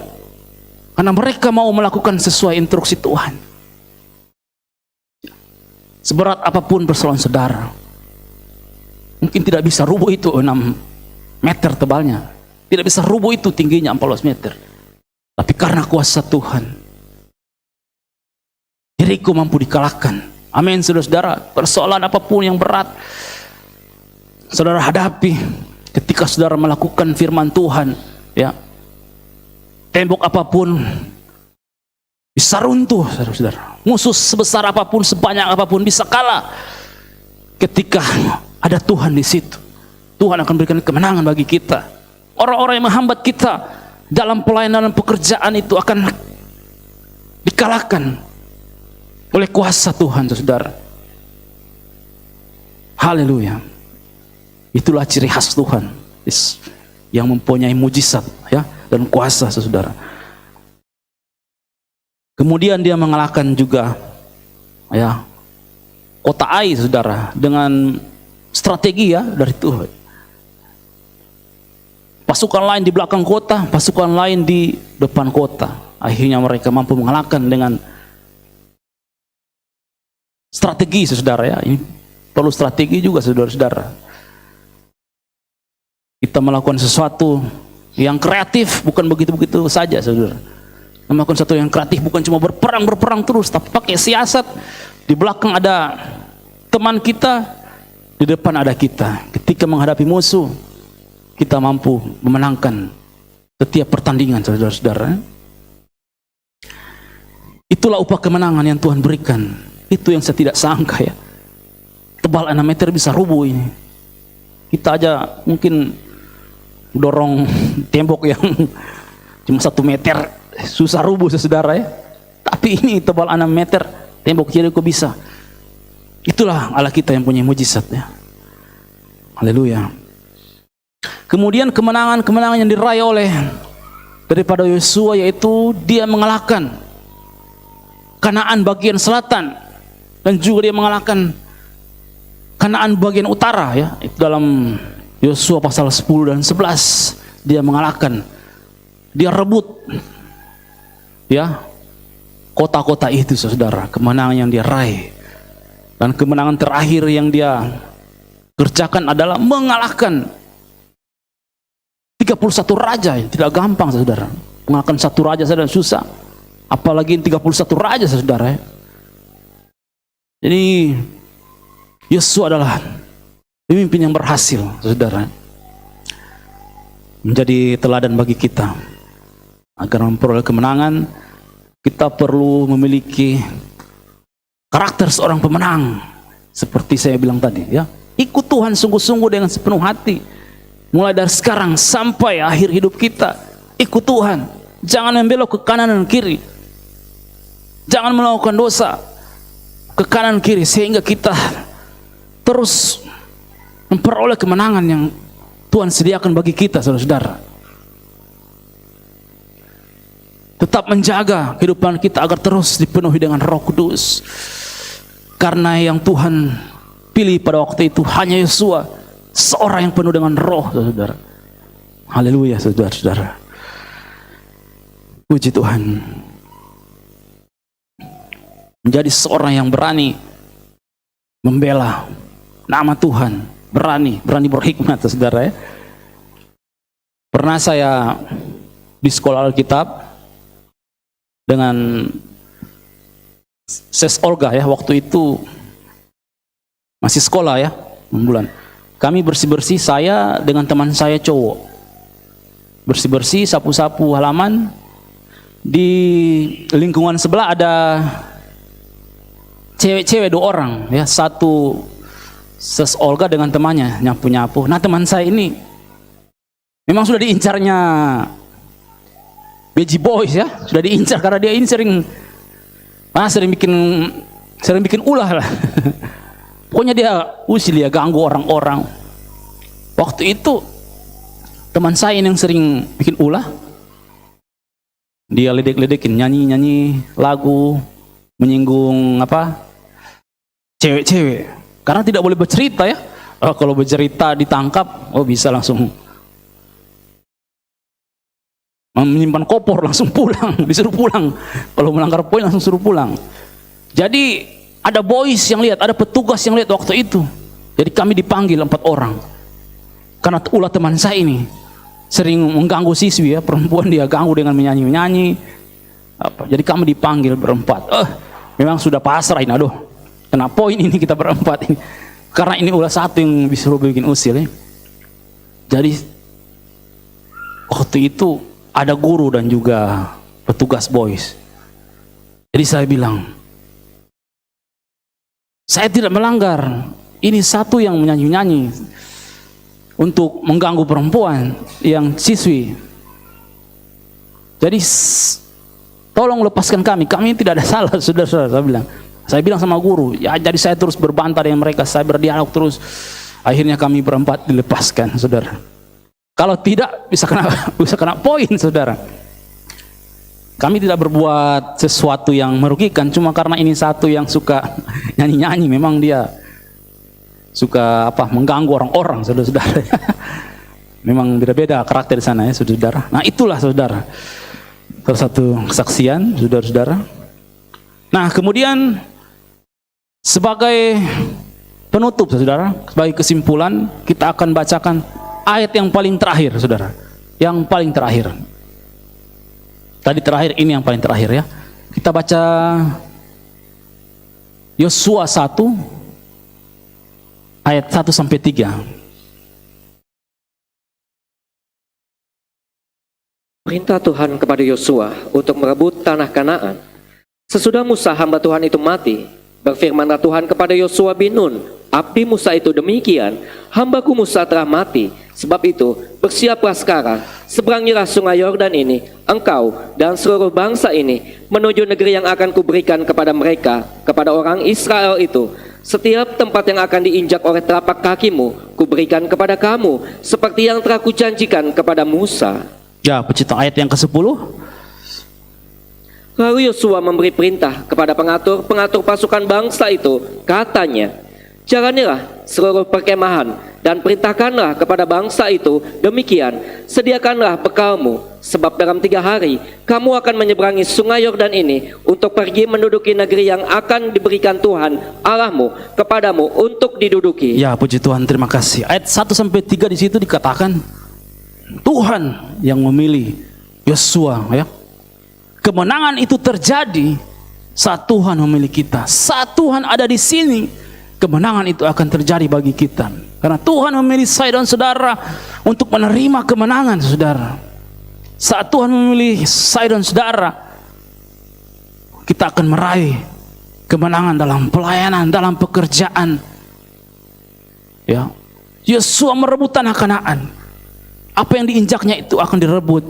S1: karena mereka mau melakukan sesuai instruksi Tuhan. Seberat apapun persoalan saudara, mungkin tidak bisa rubuh itu 6 meter tebalnya, tidak bisa rubuh itu tingginya 14 meter. Tapi karena kuasa Tuhan, Yeriko mampu dikalahkan. Amin, saudara-saudara. Persoalan apapun yang berat saudara hadapi, ketika saudara melakukan firman Tuhan, ya, tembok apapun bisa runtuh, saudara-saudara. Musuh sebesar apapun, sebanyak apapun bisa kalah ketika ada Tuhan di situ. Tuhan akan berikan kemenangan bagi kita. Orang-orang yang menghambat kita dalam pelayanan dan pekerjaan itu akan dikalahkan oleh kuasa Tuhan, saudara. Haleluya. Itulah ciri khas Tuhan yang mempunyai mujizat, ya, dan kuasa, saudara. Kemudian dia mengalahkan juga, ya, kota Ai, saudara, dengan strategi, ya, dari Tuhan. Pasukan lain di belakang kota, pasukan lain di depan kota. Akhirnya mereka mampu mengalahkan dengan strategi, saudara, ya. Ini perlu strategi juga, saudara-saudara. Kita melakukan sesuatu yang kreatif, bukan begitu-begitu saja, saudara. Melakukan sesuatu yang kreatif bukan cuma berperang terus, tapi pakai siasat. Di belakang ada teman kita, di depan ada kita. Ketika menghadapi musuh, kita mampu memenangkan setiap pertandingan, saudara-saudara. Itulah upah kemenangan yang Tuhan berikan. Itu yang saya tidak sangka, ya. Tebal 6 meter bisa rubuh ini. Kita aja mungkin dorong tembok yang cuma 1 meter susah rubuh, saudara, ya. Tapi ini tebal 6 meter tembok Yeriko bisa. Itulah Allah kita yang punya mujizat, ya. Haleluya. Kemudian kemenangan-kemenangan yang diraih oleh daripada Yosua, yaitu dia mengalahkan Kanaan bagian selatan dan juga dia mengalahkan Kanaan bagian utara, ya. Itu dalam Yosua pasal 10 dan 11 dia mengalahkan, dia rebut, ya, kota-kota itu, saudara. Kemenangan yang dia raih. Dan kemenangan terakhir yang dia kerjakan adalah mengalahkan 31 raja. Tidak gampang, saudara. Mengalahkan 1 raja saja susah, apalagi 31 raja, saudara, ya. Jadi Yosua adalah pemimpin yang berhasil, saudara, menjadi teladan bagi kita. Agar memperoleh kemenangan, kita perlu memiliki karakter seorang pemenang. Seperti saya bilang tadi, ya, ikut Tuhan sungguh-sungguh dengan sepenuh hati. Mulai dari sekarang sampai akhir hidup kita, ikut Tuhan. Jangan membelok ke kanan dan kiri. Jangan melakukan dosa ke kanan kiri sehingga kita terus memperoleh kemenangan yang Tuhan sediakan bagi kita, saudara-saudara. Tetap menjaga kehidupan kita agar terus dipenuhi dengan Roh Kudus. Karena yang Tuhan pilih pada waktu itu hanya Yosua, seorang yang penuh dengan Roh, saudara. Haleluya, saudara-saudara. Puji Tuhan. Menjadi seorang yang berani membela nama Tuhan, berani berhikmat, saudara ya. Pernah saya di sekolah Alkitab dengan Ses Olga ya, waktu itu masih sekolah ya, 6 bulan. Kami bersih-bersih, saya dengan teman saya cowok. Bersih-bersih, sapu-sapu halaman. Di lingkungan sebelah ada cewek-cewek 2 orang ya, satu Ses Olga dengan temannya nyapu-nyapu. Nah, teman saya ini memang sudah diincarnya BG Boys ya, sudah diincar karena dia ini sering bikin ulah lah. Pokoknya dia usil ya, ganggu orang-orang. Waktu itu teman saya ini yang sering bikin ulah, dia ledek-ledekin, nyanyi lagu menyinggung cewek-cewek, karena tidak boleh bercerita ya. Kalau bercerita ditangkap, bisa langsung menyimpan kopor, langsung pulang, disuruh pulang. Kalau melanggar poin langsung suruh pulang. Jadi ada boys yang lihat, ada petugas yang lihat waktu itu. Jadi kami dipanggil 4 orang karena ulah teman saya ini sering mengganggu siswi ya, perempuan dia ganggu dengan menyanyi. Jadi kami dipanggil berempat. Memang sudah pasrah ini, aduh, kena poin ini kita berempat ini. Karena ini ulah satu yang disuruh bikin usil ya. Jadi waktu itu ada guru dan juga petugas boys. Jadi saya bilang, saya tidak melanggar. Ini satu yang menyanyi untuk mengganggu perempuan yang siswi. Jadi tolong lepaskan kami tidak ada salah, saudara-saudara. Saya bilang sama guru, ya. Jadi saya terus berbantah dengan mereka, saya berdialog terus. Akhirnya kami berempat dilepaskan, saudara. Kalau tidak bisa kena poin, saudara. Kami tidak berbuat sesuatu yang merugikan, cuma karena ini satu yang suka nyanyi-nyanyi, memang dia suka mengganggu orang-orang, saudara-saudara. Memang beda-beda karakter di sana ya, saudara. Nah, itulah saudara, salah satu kesaksian, saudara-saudara. Nah, kemudian sebagai penutup, saudara, sebagai kesimpulan, kita akan bacakan ayat yang paling terakhir, saudara. Yang paling terakhir. Tadi terakhir, ini yang paling terakhir ya. Kita baca Yosua 1 ayat 1 sampai 3.
S2: Perintah Tuhan kepada Yosua untuk merebut tanah Kanaan. Sesudah Musa hamba Tuhan itu mati, berfirmanlah Tuhan kepada Yosua bin Nun, abdi Musa itu, demikian, hambaku Musa telah mati. Sebab itu, bersiaplah sekarang, seberangilah sungai Yordan ini, engkau dan seluruh bangsa ini, menuju negeri yang akan kuberikan kepada mereka, kepada orang Israel itu. Setiap tempat yang akan diinjak oleh telapak kakimu, kuberikan kepada kamu, seperti yang telah kujanjikan kepada Musa.
S1: Ya, pecinta ayat yang ke-10.
S2: Lalu Yosua memberi perintah kepada pengatur pasukan bangsa itu, katanya, jalanilah seluruh perkemahan dan perintahkanlah kepada bangsa itu, demikian, sediakanlah bekalmu, sebab dalam 3 hari kamu akan menyeberangi sungai Yordan ini untuk pergi menduduki negeri yang akan diberikan Tuhan Allahmu kepadamu untuk diduduki.
S1: Ya, puji Tuhan, terima kasih. Ayat 1 sampai 3 di situ dikatakan Tuhan yang memilih Yosua ya. Kemenangan itu terjadi saat Tuhan memilih kita. Saat Tuhan ada di sini, kemenangan itu akan terjadi bagi kita. Karena Tuhan memilih saya dan saudara untuk menerima kemenangan, saudara. Saat Tuhan memilih saya dan saudara, kita akan meraih kemenangan dalam pelayanan, dalam pekerjaan. Ya, Yosua merebut tanah Kanaan. Apa yang diinjaknya itu akan direbut.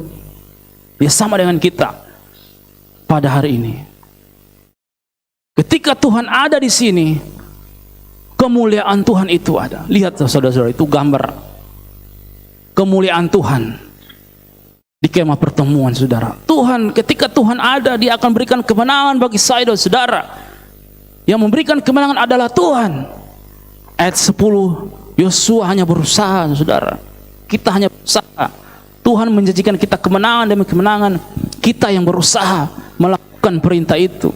S1: Ya, sama dengan kita pada hari ini. Ketika Tuhan ada di sini, kemuliaan Tuhan itu ada. Lihat saudara-saudara, itu gambar kemuliaan Tuhan di kemah pertemuan, saudara. Tuhan, ketika Tuhan ada, Dia akan berikan kemenangan bagi saya dan saudara. Yang memberikan kemenangan adalah Tuhan. Ayat 10, Yosua hanya berusaha, saudara. Kita hanya berusaha. Tuhan menjanjikan kita kemenangan demi kemenangan. Kita yang berusaha melakukan perintah itu,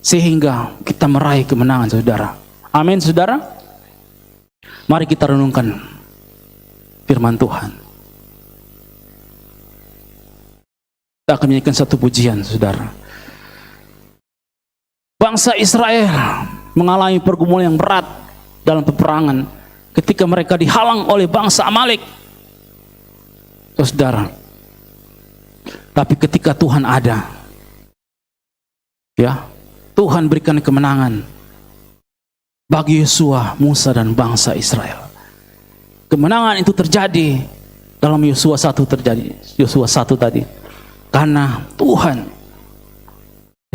S1: sehingga kita meraih kemenangan, saudara. Amin, saudara. Mari kita renungkan firman Tuhan. Kita akan menyanyikan satu pujian, saudara. Bangsa Israel mengalami pergumulan yang berat dalam peperangan ketika mereka dihalang oleh bangsa Amalek, saudara. Tapi ketika Tuhan ada, ya, Tuhan berikan kemenangan bagi Yosua, Musa, dan bangsa Israel. Kemenangan itu terjadi dalam Yosua 1 tadi. Karena Tuhan,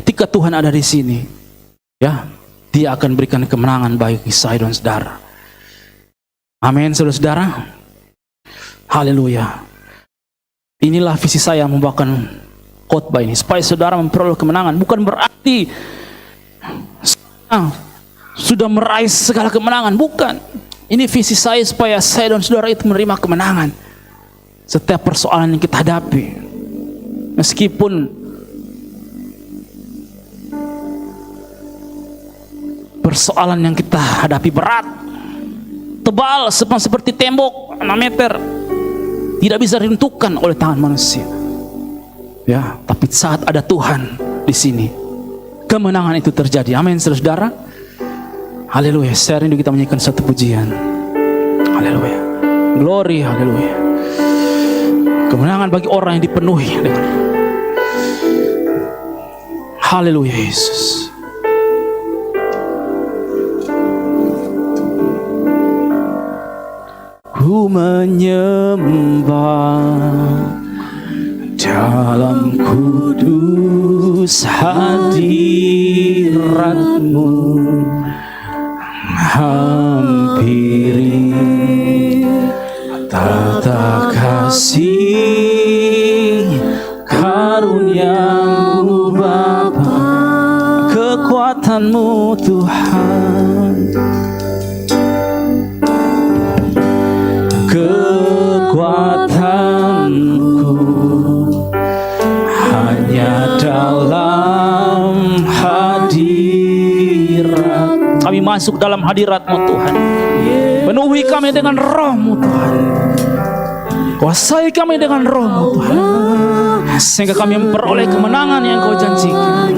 S1: ketika Tuhan ada di sini, ya, Dia akan berikan kemenangan bagi saya dan saudara. Amin, saudara-saudara. Haleluya. Inilah visi saya membawakan khotbah ini, supaya saudara memperoleh kemenangan. Bukan berarti sudah meraih segala kemenangan, bukan. Ini visi saya supaya saya dan saudara itu menerima kemenangan setiap persoalan yang kita hadapi. Meskipun persoalan yang kita hadapi berat, tebal seperti tembok 6 meter, tidak bisa diruntuhkan oleh tangan manusia. Ya, tapi saat ada Tuhan di sini, kemenangan itu terjadi. Amin, saudara. Haleluya. Saya rindu kita menyanyikan satu pujian. Haleluya. Glory, haleluya. Kemenangan bagi orang yang dipenuhi dengan haleluya, Yesus. Ku menyembah dalam kudus hadirat-Mu, hampiri tata kasih karunia-Mu Bapa, kekuatan-Mu Tuhan, kekuatanku hanya dalam hadirat. Kami masuk dalam hadirat-Mu Tuhan. Penuhi kami dengan roh-Mu Tuhan. Kuasai kami dengan roh-Mu Tuhan, sehingga kami memperoleh kemenangan yang Kau janjikan.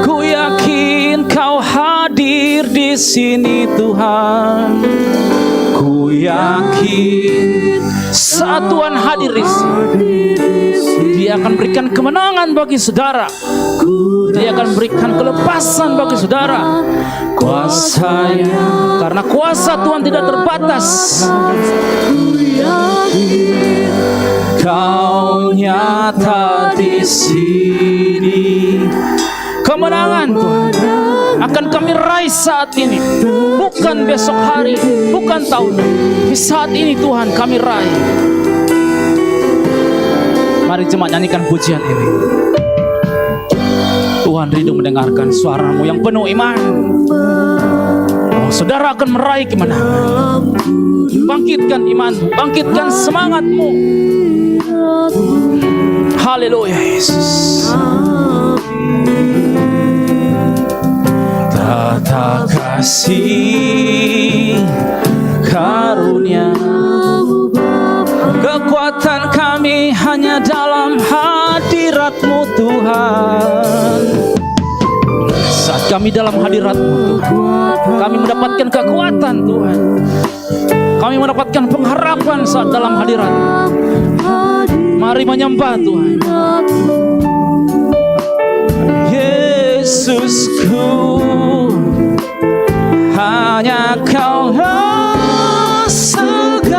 S1: Ku yakin Kau hadir di sini Tuhan. Ku yakin saat Tuhan hadir di sini, Dia akan berikan kemenangan bagi saudara. Dia akan berikan kelepasan bagi saudara. Kuasanya, karena kuasa Tuhan tidak terbatas. Kau nyata di sini. Kemenangan Tuhan akan kami raih saat ini, bukan besok hari, bukan tahun, tapi saat ini Tuhan kami raih. Mari jemaat nyanyikan pujian ini. Tuhan rindu mendengarkan suara-Mu yang penuh iman. Oh, saudara akan meraih kemenangan. Bangkitkan iman-Mu, bangkitkan semangat-Mu. Haleluya, Yesus. Tata kasih karunia, kekuatan kami hanya dalam hadirat-Mu Tuhan. Saat kami dalam hadirat-Mu Tuhan, kami mendapatkan kekuatan Tuhan. Kami mendapatkan pengharapan saat dalam hadirat-Mu. Mari menyembah Tuhan. Yesusku, hanya Kaulah segalanya.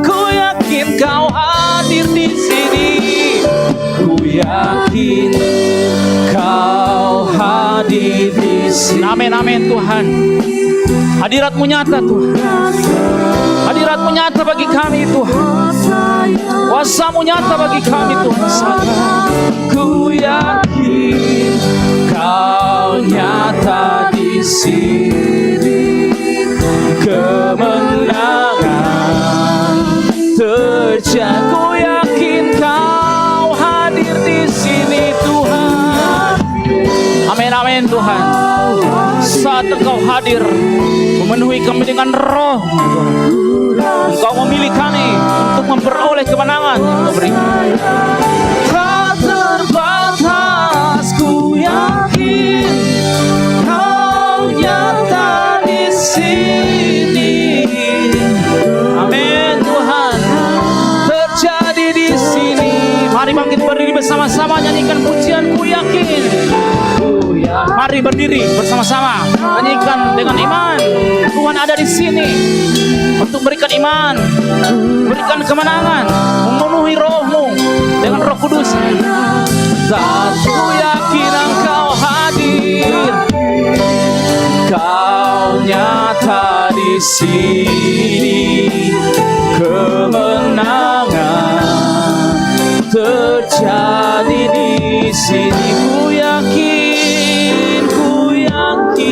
S1: Ku yakin Kau hadir di sini. Ku amin, amin Tuhan. Hadirat-Mu nyata Tuhan. Hadirat-Mu nyata bagi kami Tuhan. Kuasa-Mu nyata bagi kami Tuhan. Ku yakin Kau nyata di sini. Kemenangan terjadi. Ku yakin Kau hadir di sini Tuhan. Amin, amin Tuhan. Saat Engkau hadir memenuhi kami dengan roh, Engkau memilih kami untuk memperoleh kemenangan yang Engkau berikan. Tak terbatas, ku yakin Kau nyata di sini. Amin Tuhan, terjadi di sini. Mari bangkit berdiri bersama-sama, nyanyikan pujian Ku Yakin. Mari berdiri bersama-sama, nyanyikan dengan iman. Tuhan ada di sini untuk berikan iman, berikan kemenangan, memenuhi roh-Mu dengan Roh Kudus. Saat ku yakin Engkau hadir, Kau nyata di sini. Kemenangan terjadi di sini. Ku yakin,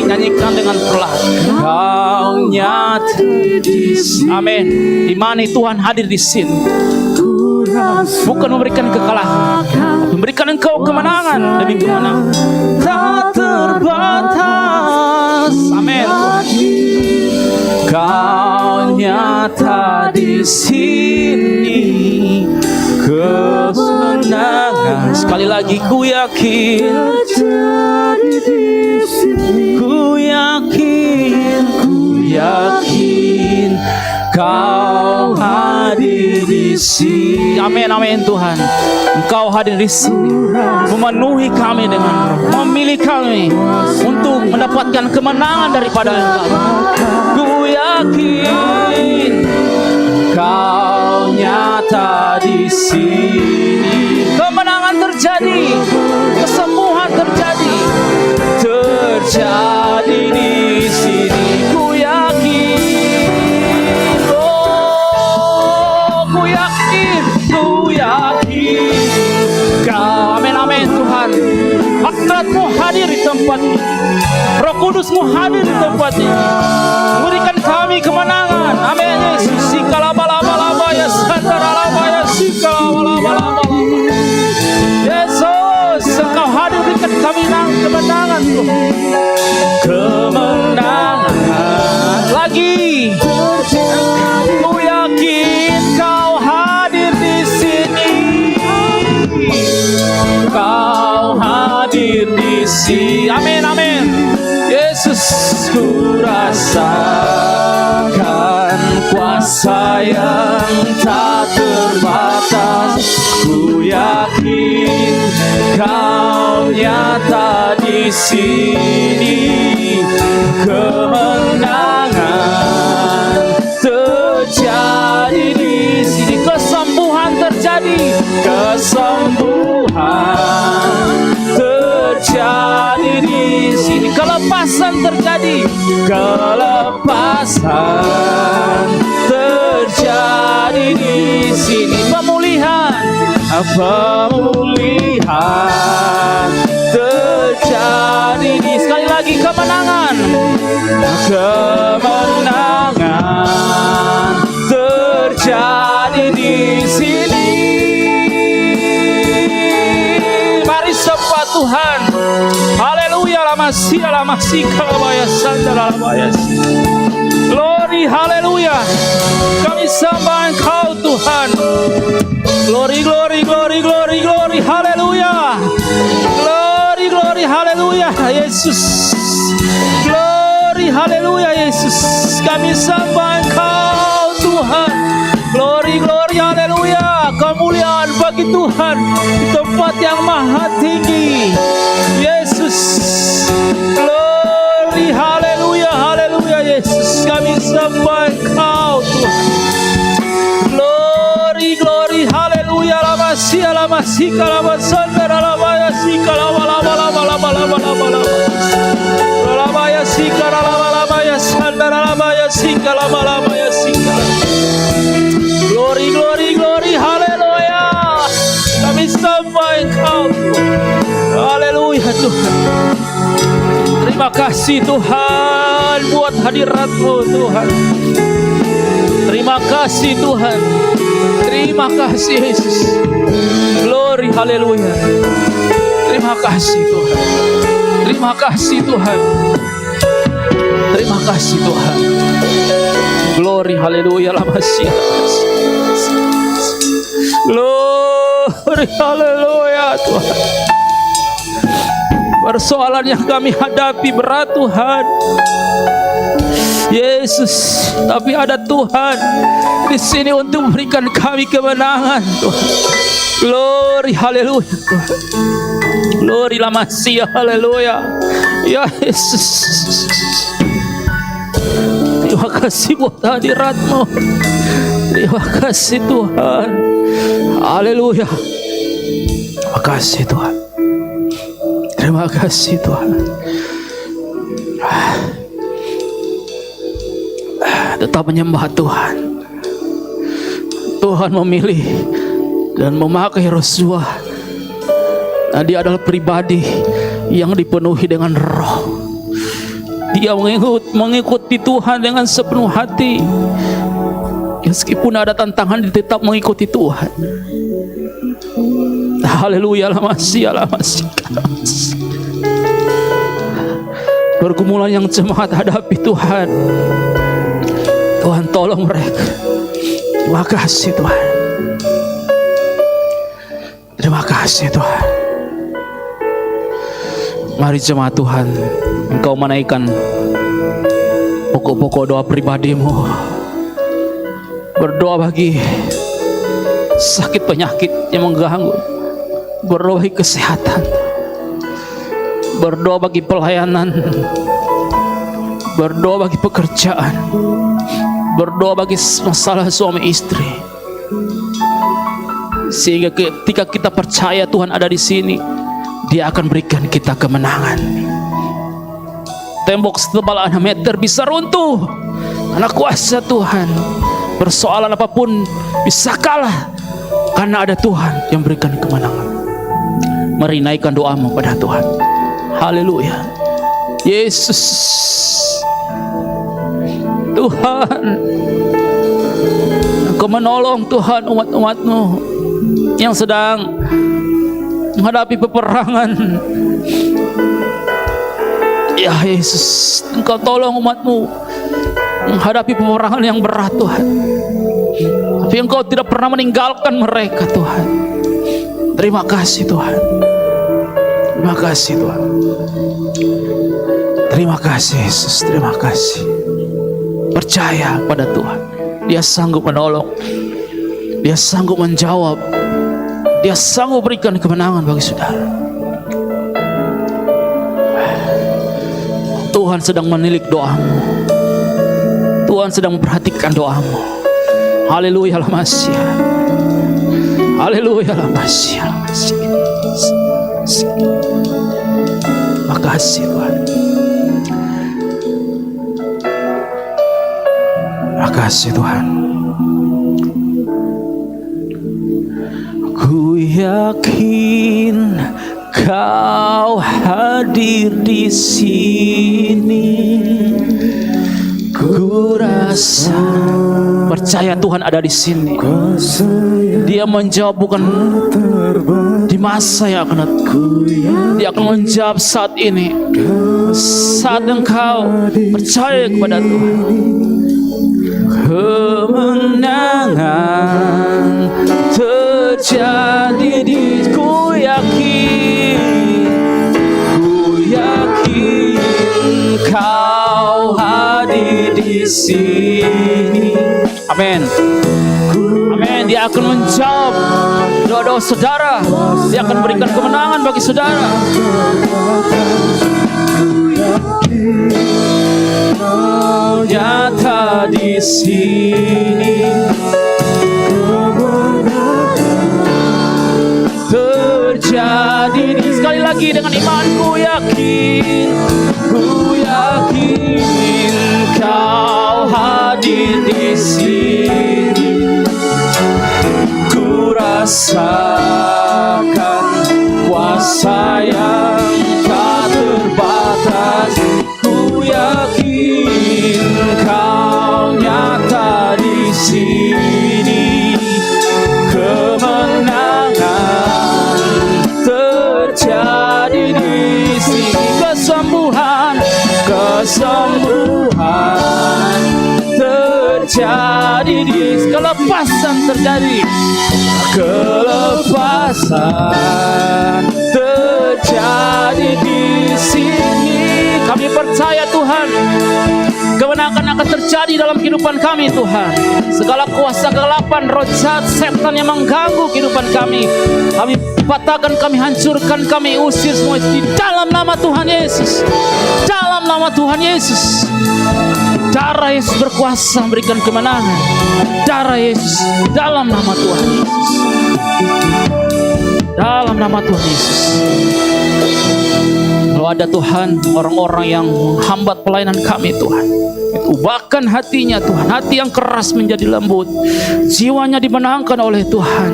S1: nyanyikan dengan perlahan. Kau nyata di sini. Amin. Imani Tuhan hadir di sini. Bukan memberikan kekalahan, memberikan Engkau kemenangan demi kemenangan. Tak terbatas. Amin. Kau nyata di sini. Kemenangan. Sekali lagi, ku yakin. Ku yakin Kau hadir di sini. Amin, amin Tuhan. Engkau hadir di sini, memenuhi kami dengan roh, memilih kami untuk mendapatkan kemenangan daripada Engkau. Ku yakin Kau nyata di sini. Kemenangan terjadi, kesembuhan terjadi di sini. Ku yakin, oh, ku yakin Kau. Amin, amin Tuhan. Hadirat-Mu hadir di tempat ini. Roh Kudus-Mu hadir di tempat ini, memberikan kami kemenangan. Amin Yesus. Sikalabalaba ya santaralaba ya sikalabalaba. Yesus, Engkau hadir berikan kami kemenangan Tuhan. Kemenangan lagi. Ku yakin Kau hadir di sini. Kau hadir di sini. Amin, amin. Yesus, ku rasakan kuasa yang tak terbatas. Ku yakin Kau nyata di sini. Kemenangan terjadi di sini. Kesembuhan terjadi, kesembuhan terjadi di sini. Kelepasan terjadi, kelepasan terjadi di sini. Pemulihan terjadi di. Sekali lagi, kemenangan terjadi di sini. Mari sembah Tuhan. Haleluya, lamasih kalabaya sandarabaya. Glory, haleluya. Kami sembah Engkau Tuhan. Glory, haleluya. Glory, haleluya, Yesus. Glory, haleluya, Yesus. Kami sembah Engkau Tuhan. Glory, haleluya. Kemuliaan bagi Tuhan di tempat yang maha tinggi. Yesus. Glory, haleluya, Yesus. Kami sembah Engkau Tuhan. Glory, haleluya. Lamasih kalabasandara labaya sikalabalabalabalabalabalabalabala. sika lama-lama ya sika. Glory, glory, glory, haleluya. Kami sembah Engkau, haleluya Tuhan. Terima kasih Tuhan buat hadirat-Mu Tuhan. Terima kasih Tuhan. Terima kasih Yesus. Glory, haleluya. Terima kasih Tuhan. Terima kasih Tuhan. Terima kasih Tuhan. Glory, haleluya, lamasya. Glory, haleluya Tuhan. Persoalan yang kami hadapi berat Tuhan Yesus, tapi ada Tuhan di sini untuk memberikan kami kemenangan Tuhan. Glory, haleluya Tuhan. Glory, lamasya, haleluya ya Yesus. Terima kasih buat hadirat-Mu. Terima kasih Tuhan. Haleluya. Terima kasih Tuhan. Terima kasih Tuhan. Tetap menyembah Tuhan. Tuhan memilih dan memakai Yosua. Nah, dia adalah pribadi yang dipenuhi dengan roh. Dia mengikuti Tuhan dengan sepenuh hati. Meskipun ada tantangan, dia tetap mengikuti Tuhan. Haleluya, lamasya. Pergumulan yang jemaat hadapi Tuhan, Tuhan tolong mereka. Terima kasih Tuhan. Terima kasih Tuhan. Mari jemaat Tuhan, Engkau menaikkan pokok-pokok doa pribadimu. Berdoa bagi sakit penyakit yang mengganggu. Berdoa bagi kesehatan. Berdoa bagi pelayanan. Berdoa bagi pekerjaan. Berdoa bagi masalah suami istri. Sehingga ketika kita percaya Tuhan ada di sini, Dia akan berikan kita kemenangan. Tembok setebal 6 meter bisa runtuh karena kuasa Tuhan. Persoalan apapun bisa kalah karena ada Tuhan yang berikan kemenangan. Mari naikkan doamu pada Tuhan. Haleluya. Yesus, Tuhan, Engkau menolong Tuhan umat-umat-Mu yang sedang menghadapi peperangan. Ya Yesus, Engkau tolong umat-Mu menghadapi peperangan yang berat Tuhan. Tapi Engkau tidak pernah meninggalkan mereka Tuhan. Terima kasih Tuhan. Terima kasih Tuhan. Terima kasih Yesus. Terima kasih. Percaya pada Tuhan. Dia sanggup menolong. Dia sanggup menjawab. Dia sanggup berikan kemenangan bagi saudara. Tuhan sedang menilik doamu. Tuhan sedang memperhatikan doamu. Haleluya, lamasya. Haleluya, lamasya. Makasih Tuhan. Makasih Tuhan. Ku yakin Kau hadir di sini. Ku rasa, percaya Tuhan ada di sini. Dia menjawab bukan di masa yang akan datang. Dia akan menjawab saat ini. Saat engkau percaya kepada Tuhan. Kemenangan terjadi di ku yakin. Ku yakin Kau hadir di sini. Amin. Amin. Dia akan menjawab doa-doa saudara. Dia akan berikan kemenangan bagi saudara. Kau nyata di sini. Terjadi sekali lagi dengan imanku yakin. Ku yakin Kau hadir hadir di sini. Ku rasakan kuasa yang tak terbatas. Ku yakin Kau nyata di sini. Kemenangan terjadi di sini. Kesembuhan terjadi di sini. Kelepasan terjadi. Kelepasan terjadi di sini. Kami percaya Tuhan, kemenangan akan terjadi dalam kehidupan kami Tuhan. Segala kuasa kegelapan, roh jahat, setan yang mengganggu kehidupan kami patahkan, kami hancurkan, kami usir semua itu di dalam nama Tuhan Yesus. Dalam nama Tuhan Yesus. Darah Yesus berkuasa memberikan kemenangan. Darah Yesus dalam nama Tuhan Yesus. Dalam nama Tuhan Yesus. Kalau ada Tuhan orang-orang yang menghambat pelayanan kami Tuhan, ubahkan hatinya Tuhan, hati yang keras menjadi lembut, jiwanya dimenangkan oleh Tuhan,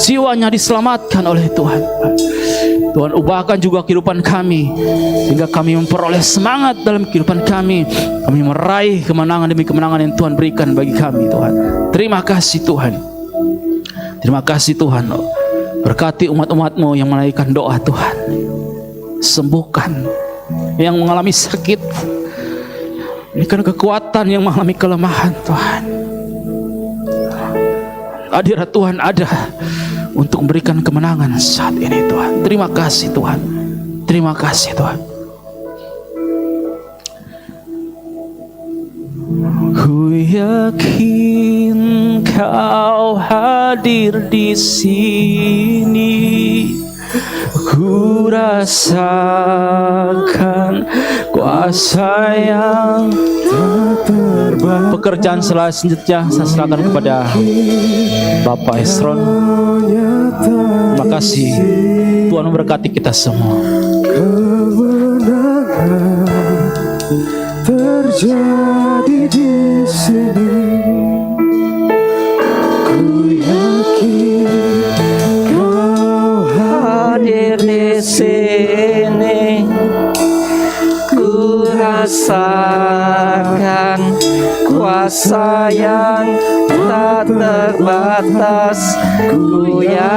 S1: jiwanya diselamatkan oleh Tuhan. Tuhan, ubahkan juga kehidupan kami sehingga kami memperoleh semangat dalam kehidupan kami meraih kemenangan demi kemenangan yang Tuhan berikan bagi kami Tuhan. Terima kasih Tuhan. Terima kasih Tuhan. Berkati umat-umat-Mu yang menaikkan doa Tuhan. Sembuhkan yang mengalami sakit, berikan kekuatan yang mengalami kelemahan Tuhan. Hadirat Tuhan ada untuk memberikan kemenangan saat ini Tuhan. Terima kasih Tuhan. Terima kasih Tuhan. Ku yakin Kau hadir di sini. Ku rasakan kuasa yang tak terbatas. Pekerjaan selanjutnya saya serahkan kepada Bapak Esron. Terima kasih. Tuhan memberkati kita semua. Kemenangan terjadi di sini. Ku yakin Kau hadir di sini. Ku rasakan kuasa yang tak terbatas. Ku yakin